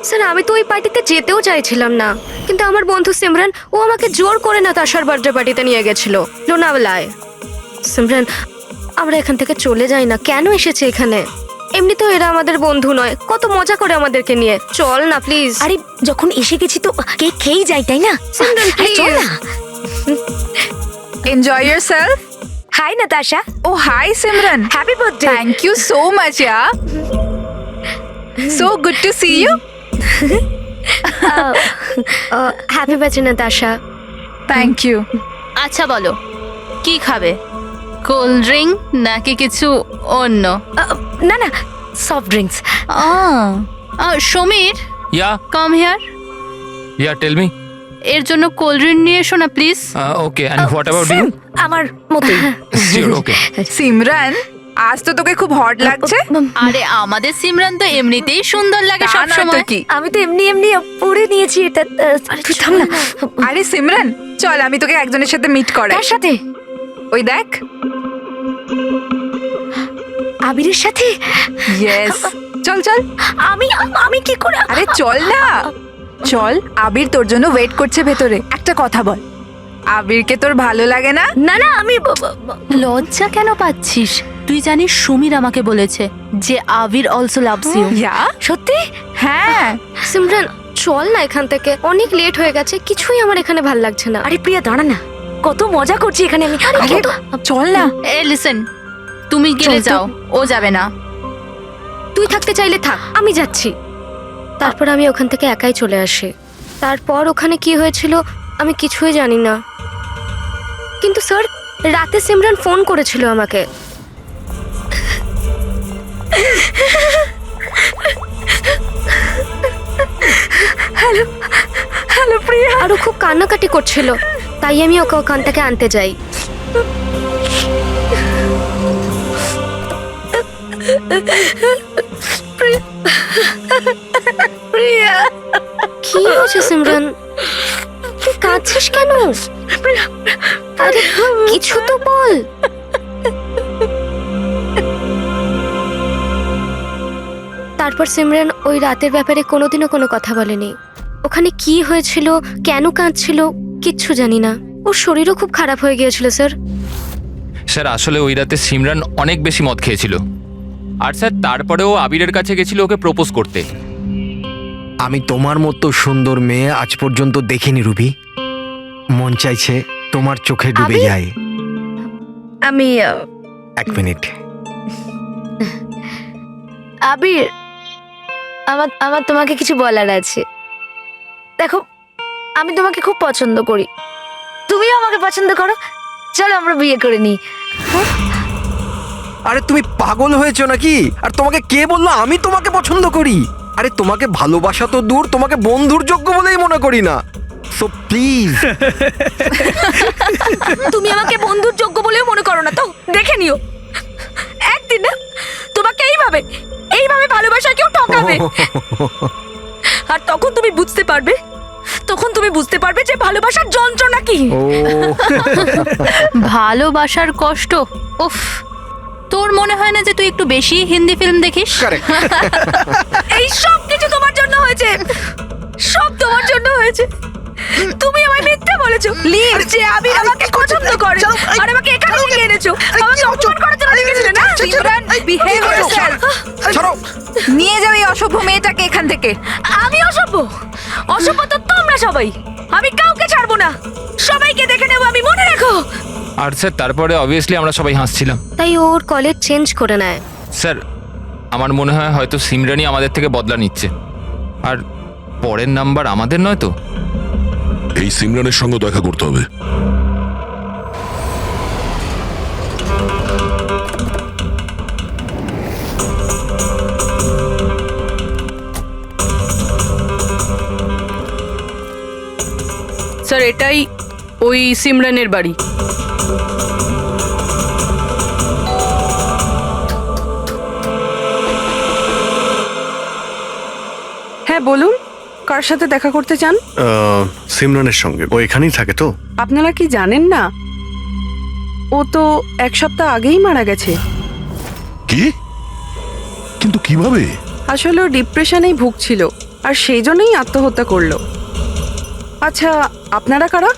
স্যার আমি তো ওই পার্টিতে যেতেও চাইছিলাম না, কিন্তু আমার বন্ধু সিমরান ও আমাকে জোর করে নাতাশার বার্থডে পার্টিতে নিয়ে গেছিল লোনাওয়ালায়। সিমরান, আমরা এখান থেকে চলে যাই না। কেন এসেছে এখানে? এমনিতেও এরা আমাদের বন্ধু নয়, কত মজা করে আমাদেরকে নিয়ে। চল না প্লিজ। আরে যখন এসে গেছি তো কেক খেয়েই যাই, তাই না? সিমরান চল না। Enjoy yourself. Hi Natasha. Oh, hi Simran. Happy birthday. Thank you so much, yeah. So good to see you. Happy birthday Natasha. Thank you. আচ্ছা বলো, কি খাবে? কোল্ড ড্রিঙ্ক নাকি কিছু অন্য? না না, soft drinks. Samir, ya come here. Ya tell me. এর জন্য কোল্ড ড্রিঙ্ক নিয়ে এসো না please. Okay, and what about you? আমার মতোই। শিওর, ওকে। সিমরান, আজ তো তোকে খুব হট লাগছে। আরে আমাদের সিমরান তো এমনিতেই সুন্দর লাগে তা সব নয় তো সময়। কি? আমি তো এমনি এমনি পরে নিয়েছি এটা। তুই থাম না। আরে সিমরান, চল আমি তোকে একজনের সাথে মিট করাই। কার সাথে? ওই দেখ। আবিরের সাথে? ইয়েস, চল চল। আমি কি করে? আরে চল না, চল। আবির তোর জন্য ওয়েট করছে ভেতরে। একটা কথা বল, আবিরকে তোর ভালো লাগে না? না না, আমি লজ্জা কেন পাচ্ছিস? তুই জানিস সমীর আমাকে বলেছে যে আবির অলসো লাভস ইউ। ইয়া, সত্যি? হ্যাঁ। সিমরান চল না এখান থেকে, অনেক লেট হয়ে গেছে, কিছুই আমার এখানে ভাল লাগছে না। আরে প্রিয়া দাঁড়া না, কত মজা করছি এখানে আমি। আরে চল না। এ লিসেন, তুমি গেলে চল তো। যাও, ও যাবে না। তুই থাকতে চাইলে থাক, আমি যাচ্ছি। তারপর আমি ওখান থেকে একাই চলে আসি। তারপর ওখানে কি হয়েছিল আমি কিছুই জানি না, কিন্তু স্যার রাতে সিমরান ফোন করেছিল আমাকে। হ্যালো হ্যালো প্রিয়া। আরও খুব কান্নাকাটি করছিল, তাই আমি ওকে ওখান থেকে আনতে যাই। প্রিয়া, কি হয়েছে সিমরান? তুই কাঁদছিস কেন? আরে কিছু তো বল। তারপর সিমরান ওই রাতের ব্যাপারে কোনোদিনও কোনো কথা বলেনি। ওখানে কি হয়েছিল, কেন কাঁদছিল, কিচ্ছু জানি না। ওর শরীরও খুব খারাপ হয়ে গিয়েছিল স্যার। স্যার আসলে ওই রাতে সিমরান অনেক বেশি মদ খেয়েছিল, আর স্যার তারপরেও আবিরের কাছে গেছিল ওকে প্রপোজ করতে। আমি তোমার মতো সুন্দর মেয়ে আজ পর্যন্ত দেখিনি রুবি। মন চাইছে তোমার চোখে ডুবে যায়। আমি এক মিনিট। আবির, আমার আমার তোমাকে কিছু বলার আছে। দেখো, আমি তোমাকে খুব পছন্দ করি, তুমিও আমাকে পছন্দ করো। চলো আমরা বিয়ে করে নিই। আরে তুমি পাগল হয়েছো নাকি? আর তোমাকে কে বললো আমি তোমাকে পছন্দ করি? আরে তোমাকে ভালোবাসা তো দূর, তোমাকে বন্ধুর যোগ্য বলেই মনে করি না। So please. তুমি আমাকে বন্ধুর যোগ্য বলেও মনে করো না তো? দেখে নিও, একদিন না তোমাকে এইভাবে এইভাবে ভালোবাসা কেউ ঠকাবে। আর তখন তুমি বুঝতে পারবে, যে ভালোবাসার যন্ত্রণা কি। ভালোবাসার কষ্ট। উফ, তোর মনে হয় না যে তুই একটু বেশি হিন্দি ফিল্ম দেখিস? এই সব কিছু তোমার জন্য হয়েছে, সব তোমার জন্য হয়েছে। তুমি আমায় মিথ্যে বলেছো যে আবির আমাকে পছন্দ করে, আর আমাকে এখানে ডেকে এনেছো। আমাকে অপমান করার জন্য ডেকেছিলে না? Behave yourself. ছাড়ো, নিয়ে যাও এই অসভ্য মেয়েটাকে এখান থেকে। আমি অসভ্য? অসভ্য তো তোমরা সবাই। আমি কাউকে ছাড়বো না, সবাইকে দেখে নেবো আমি, মনে রেখো। আর স্যার তারপরে অবভিয়াসলি আমরা সবাই হাসছিলাম। তাই ওর কলেজ চেঞ্জ করে নেয়। স্যার আমার মনে হয় হয়তো সিমরানই আমাদের থেকে বদলা নিচ্ছে, আর পরের নাম্বার আমাদের নয় তো। এই সিমরানের সঙ্গে দেখা করতে হবে। স্যার এটাই ওই সিমরানের বাড়ি। হ্যাঁ বলুন, কার সাথে দেখা করতে চান? সিমরানের সঙ্গে। ও এখানেই থাকে তো? আপনারা কি জানেন না, ও তো 1 সপ্তাহ আগেই মারা গেছে। কি? কিন্তু কিভাবে? আসলে ও ডিপ্রেশনেই ভুগছিল, আর সেই জন্যই আত্মহত্যা করলো। আচ্ছা, আপনারা কারা?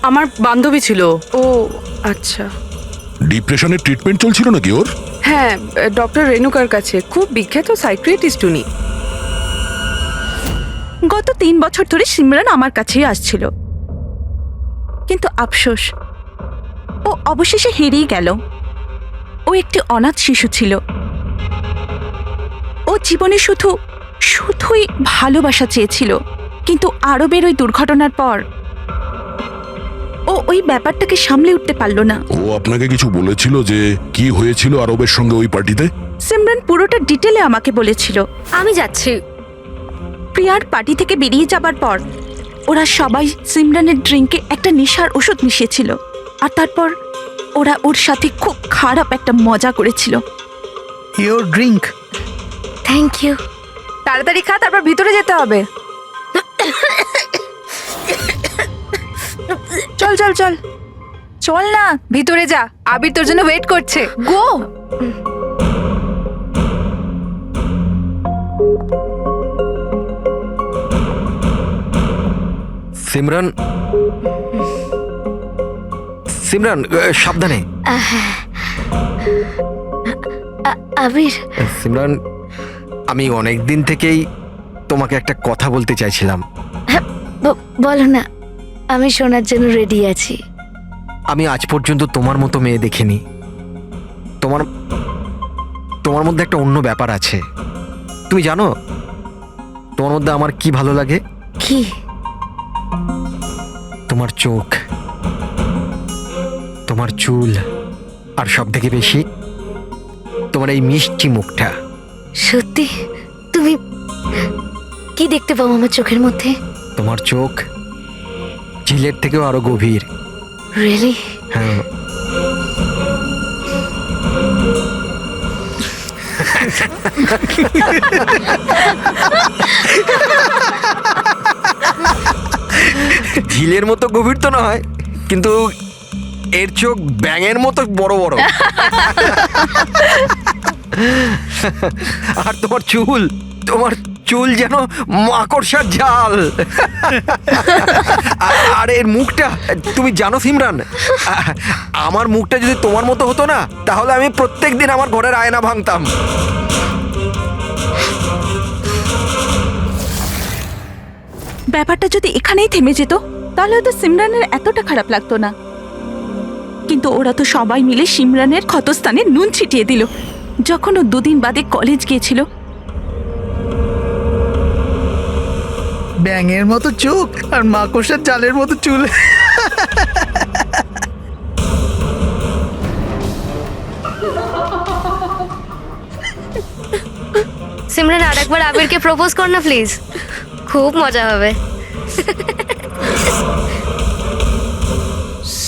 আমার বান্ধবী ছিল। ও আচ্ছা। ডিপ্রেশনের ট্রিটমেন্ট চলছিল নাকি ওর? হ্যাঁ, ডক্টর রেণুকার কাছে। খুব বিখ্যাত সাইকিয়াট্রিস্ট উনি। গত 3 বছর ধরে সিমরান আমার কাছেই আসছিল, কিন্তু আফসোস, ও অবশেষে হেরিয়ে গেল। ও একটি অনাথ শিশু ছিল। ও জীবনে শুধুই ভালোবাসা চেয়েছিল, কিন্তু আরবের ওই দুর্ঘটনার পর ও ওই ব্যাপারটাকে সামলে উঠতে পারল না। ও আপনাকে কিছু বলেছিল যে কি হয়েছিল আরবের সঙ্গে ওই পার্টিতে? সিমরান পুরোটা ডিটেলে আমাকে বলেছিল। আমি যাচ্ছি। প্রিয়ার পার্টি থেকে বেরিয়ে যাবার পর ওরা সবাই সিমরানের ড্রিঙ্কে একটা নেশার ওষুধ মিশিয়েছিল, আর তারপর ওরা ওর সাথে খুব খারাপ একটা মজা করেছিল। Your drink. Thank you. তাড়াতাড়ি খা, তারপর ভিতরে যেতে হবে। চল চল চল চল না, ভিতরে যা, আবির তোর জন্য ওয়েট করছে। গো। সিমরান, সিমরান সাবধানে। আবির। সিমরান, আমি অনেক দিন থেকেই তোমাকে একটা কথা বলতে চাইছিলাম। বলো না, আমি শোনার জন্য রেডি আছি। আমি আজ পর্যন্ত তোমার মতো মেয়ে দেখিনি। তোমার মধ্যে একটা অন্য ব্যাপার আছে। তুমি জানো তোমার মধ্যে আমার কি ভালো লাগে? কি? তোমার চোখ, তোমার চুল, আর সব থেকে বেশি তোমার এই মিষ্টি মুখটা। সত্যি? তুমি কি দেখতে পাও আমার চোখের মধ্যে? তোমার চোখ ঝিলের থেকেও আরো গভীর। রিয়েলি? হ্যাঁ। ঝিলের মতো গভীর তো নয়, কিন্তু এর চোখ ব্যাঙের মতো বড় বড়। আর তোমার চুল যেন মাকড়সার জাল। আর এর মুখটা, তুমি জানো সিমরান, আমার মুখটা যদি তোমার মতো হতো না, তাহলে আমি প্রত্যেকদিন আমার ঘরের আয়না ভাঙতাম। ব্যাপারটা যদি এখানেই থেমে যেত তাহলে হয়তো সিমরানের এতটা খারাপ লাগতো না, কিন্তু ওরা তো সবাই মিলে সিমরানের ক্ষতস্থানে নুন ছিটিয়ে দিল যখন ও 2 দিন বাদে কলেজ গিয়েছিল। ব্যাঙের মতো চোখ আর মাকড়সার জালের মতো চুল। সিমরান আরেকবার আবিরকে প্রপোজ কর না প্লিজ, খুব মজা হবে।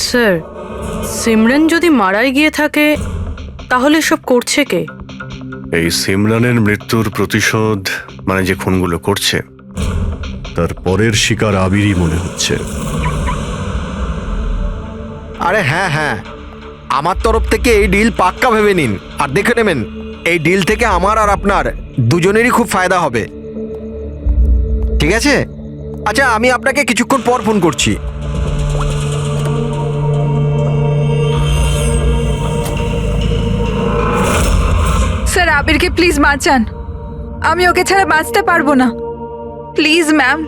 স্যার, সিমরান যদি মারাই গিয়ে থাকে তাহলে সব করছে কে? এই সিমরানের মৃত্যুর প্রতিশোধ মানে যে খুনগুলো করছে তার পরের শিকার আবিরই মনে হচ্ছে। আরে হ্যাঁ হ্যাঁ, আমার তরফ থেকে এই ডিল পাক্কা ভেবে নিন আর দেখে নেবেন এই ডিল থেকে আমার আর আপনার দুজনেরই খুব ফায়দা হবে। ঠিক আছে? আচ্ছা, আমি আপনাকে কিছুক্ষণ পর ফোন করছি। স্যার আবিরকে প্লিজ বাঁচান, আমি ওকে ছাড়া বাঁচতে পারবো না, প্লিজ ম্যাম।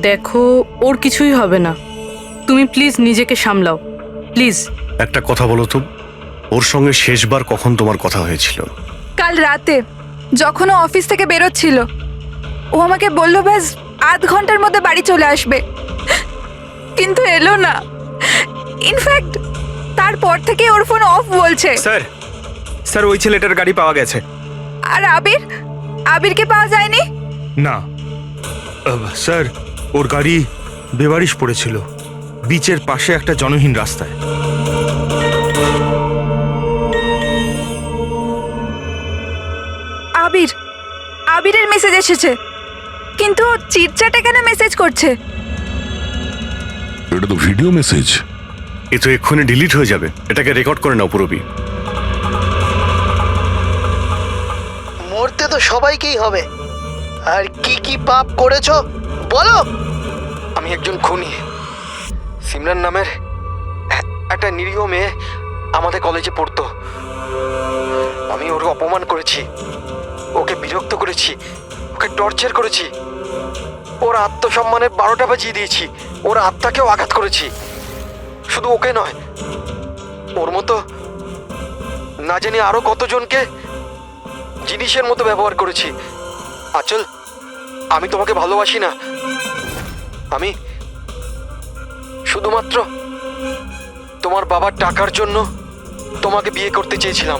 দেখো, ওর কিছুই হবে না, তুমি প্লিজ নিজেকে সামলাও, প্লিজ। একটা কথা বলো তো, ওর সঙ্গে শেষবার কখন তোমার কথা হয়েছিল? কাল রাতে যখন ও অফিস থেকে বেরোচ্ছিল, ও আমাকে বললো ব্যাস আধ ঘন্টার মধ্যে বাড়ি চলে আসবে, কিন্তু এলো না। ইনফ্যাক্ট তারপর থেকে ওর ফোন অফ বলছে। স্যার স্যার ওই ছেলেটার গাড়ি পাওয়া গেছে। আর আবিরকে পাওয়া যায়নি? না স্যার, ওর গাড়ি বেবারিশ পড়েছিল বিচের পাশে একটা জনহীন রাস্তায়। আবিরের মেসেজ এসেছে, কিন্তু চিটচাটে কেন মেসেজ করছে? এটা তো ভিডিও মেসেজ। এ তো এক্ষুনি ডিলিট হয়ে যাবে, এটাকে রেকর্ড করে নাও পুরবি। মরতে তো সবাইকেই হবে, আর কি কি পাপ করেছো বলো। আমি একজন খুনি। সিমরান নামের একটা নিরীহ মেয়ে আমাদের কলেজে পড়তো। আমি ওর অপমান করেছি, ওকে বিরক্ত করেছি, ওকে টর্চার করেছি, ওর আত্মসম্মানের 12টা বাজিয়ে দিয়েছি, ওর আত্মাকেও আঘাত করেছি। শুধু ওকে নয়, ওর মতো না জানি আরো কতজনকে জিনিসের মতো ব্যবহার করেছি। আচল, আমি তোমাকে ভালোবাসি না, আমি শুধুমাত্র তোমার বাবার টাকার জন্য তোমাকে বিয়ে করতে চেয়েছিলাম।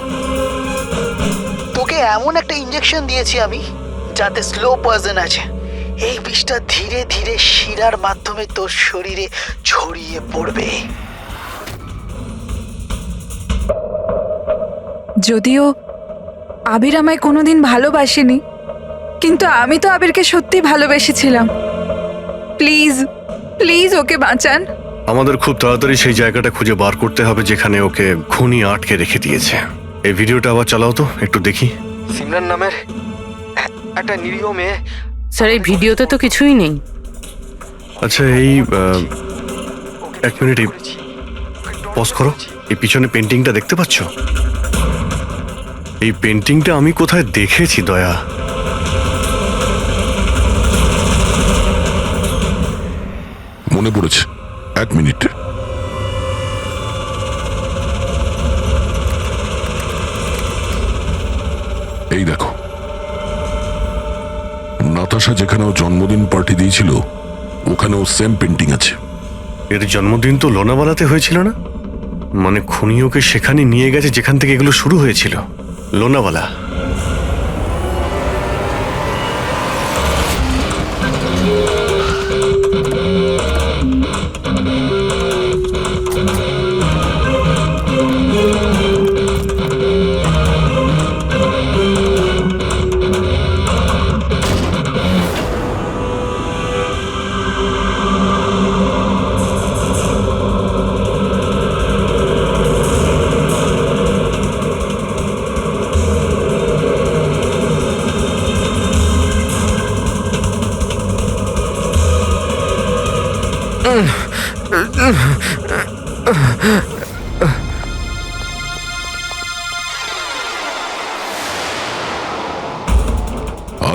তোকে এমন একটা ইঞ্জেকশন দিয়েছি আমি, যাতে স্লো পয়জন আছে। এই বিষটা ধীরে ধীরে শিরার মাধ্যমে তোর শরীরে ছড়িয়ে পড়বে। যদিও আবির আমায় কোনোদিন ভালোবাসেনি, কিন্তু আমি তো আবিরকে সত্যি ভালোবেসেছিলাম। প্লিজ প্লিজ ওকে বাঁচান। আমাদের খুব তাড়াতাড়ি সেই জায়গাটা খুঁজে বার করতে হবে যেখানে ওকে খুনি আটকে রেখে দিয়েছে। এই ভিডিওটা আবার চালাও তো, একটু দেখি। সিমরান নামের একটা নিরীহ মেয়ে। স্যার, এই ভিডিওতে তো কিছুই নেই। আচ্ছা, এই 1 মিনিট পজ করো। এই পিছনে পেন্টিংটা দেখতে পাচ্ছ? এই পেন্টিংটা আমি কোথায় দেখেছি দয়া। মনে পড়েছে, 1 মিনিট। এই দেখো, নাতাশা যেখানে ও জন্মদিন পার্টি দিয়েছিল ওখানেও সেম পেন্টিং আছে। এর জন্মদিন তো লোনাওয়ালাতে হয়েছিল না? মানে খুনি ওকে সেখানে নিয়ে গেছে যেখান থেকে এগুলো শুরু হয়েছিল, লোনাওয়ালা।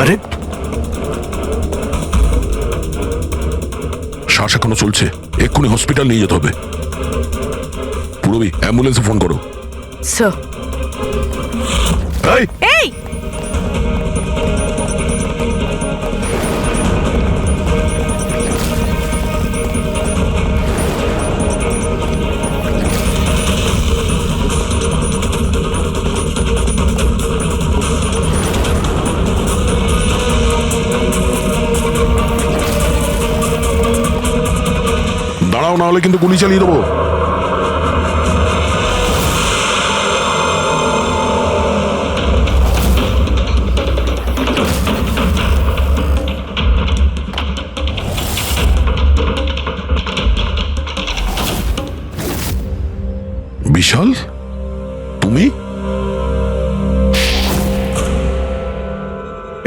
আরে শ্বাস এখনো চলছে, এক্ষুনি হসপিটাল নিয়ে যেতে হবে। পুরবি, অ্যাম্বুলেন্সে ফোন করো। স্যার। এই দাঁড়াও, না হলে কিন্তু গুলি চালিয়ে দেবো। বিশাল, তুমি?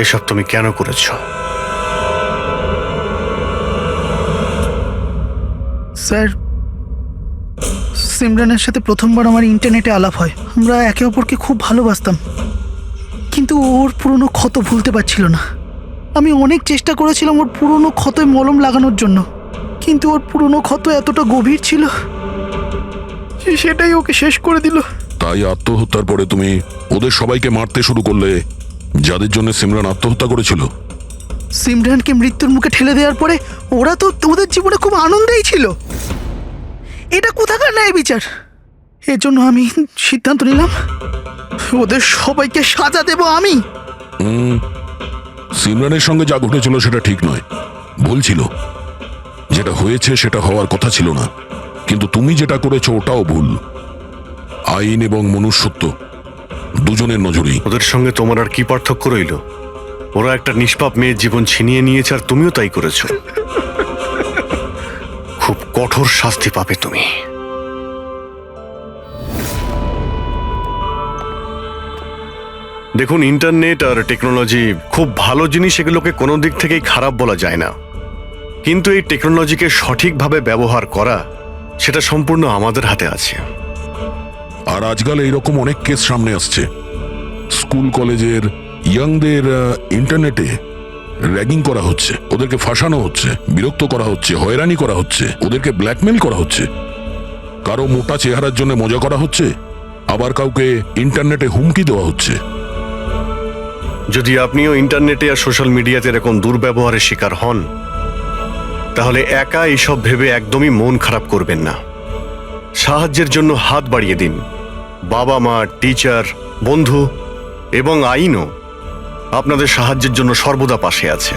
এসব তুমি কেন করেছো? স্যার, সিমরানের সাথে প্রথমবার আমার ইন্টারনেটে আলাপ হয়। আমরা একে অপরকে খুব ভালোবাসতাম, কিন্তু ওর পুরনো ক্ষত ভুলতে পারছিল না। আমি অনেক চেষ্টা করেছিলাম ওর পুরনো ক্ষতয় মলম লাগানোর জন্য, কিন্তু ওর পুরনো ক্ষত এতটা গভীর ছিল, সেটাই ওকে শেষ করে দিল। তাই আত্মহত্যার পরে তুমি ওদের সবাইকে মারতে শুরু করলে, যাদের জন্য সিমরান আত্মহত্যা করেছিল। সিমরানকে মৃত্যুর মুখে ঠেলে দেওয়ার পরে ওরা তো ওদের জীবনে খুব আনন্দেই ছিল। এটা কোথাকার ন্যায় বিচার? এর জন্য আমি সিদ্ধান্ত নিলাম ওদের সবাইকে সাজা দেব আমি। সিমরানের সঙ্গে যা ঘটেছিল সেটা ঠিক নয়, ভুল ছিল। যেটা হয়েছে সেটা হওয়ার কথা ছিল না, কিন্তু তুমি যেটা করেছো ওটাও ভুল। আইন এবং মনুষ্যত্ব দুজনের নজরেই। ওদের সঙ্গে তোমার আর কি পার্থক্য রইল? ওরা একটা নিষ্পাপ মেয়ের জীবন ছিনিয়ে নিয়েছে, আর তুমিও তাই করেছো। খুব কঠোর শাস্তি পাবে তুমি। দেখুন, ইন্টারনেট আর টেকনোলজি খুব ভালো জিনিস, এগুলোকে কোনো দিক থেকেই খারাপ বলা যায় না। কিন্তু এই টেকনোলজিকে সঠিকভাবে ব্যবহার করা, সেটা সম্পূর্ণ আমাদের হাতে আছে। আর আজকাল এইরকম অনেক কেস সামনে আসছে। স্কুল কলেজের ইয়াংদের ইন্টারনেটে র্যাগিং করা হচ্ছে, ওদেরকে ফাঁসানো হচ্ছে, বিরক্ত করা হচ্ছে, হয়রানি করা হচ্ছে, ওদেরকে ব্ল্যাকমেল করা হচ্ছে। কারো মোটা চেহারার জন্য মজা করা হচ্ছে, আবার কাউকে ইন্টারনেটে হুমকি দেওয়া হচ্ছে। যদি আপনিও ইন্টারনেটে আর সোশ্যাল মিডিয়াতে এরকম দুর্ব্যবহারের শিকার হন, তাহলে একা এইসব ভেবে একদমই মন খারাপ করবেন না। সাহায্যের জন্য হাত বাড়িয়ে দিন। বাবা মা, টিচার, বন্ধু এবং আইনও আপনাদের সাহায্যের জন্য সর্বদা পাশে আছে।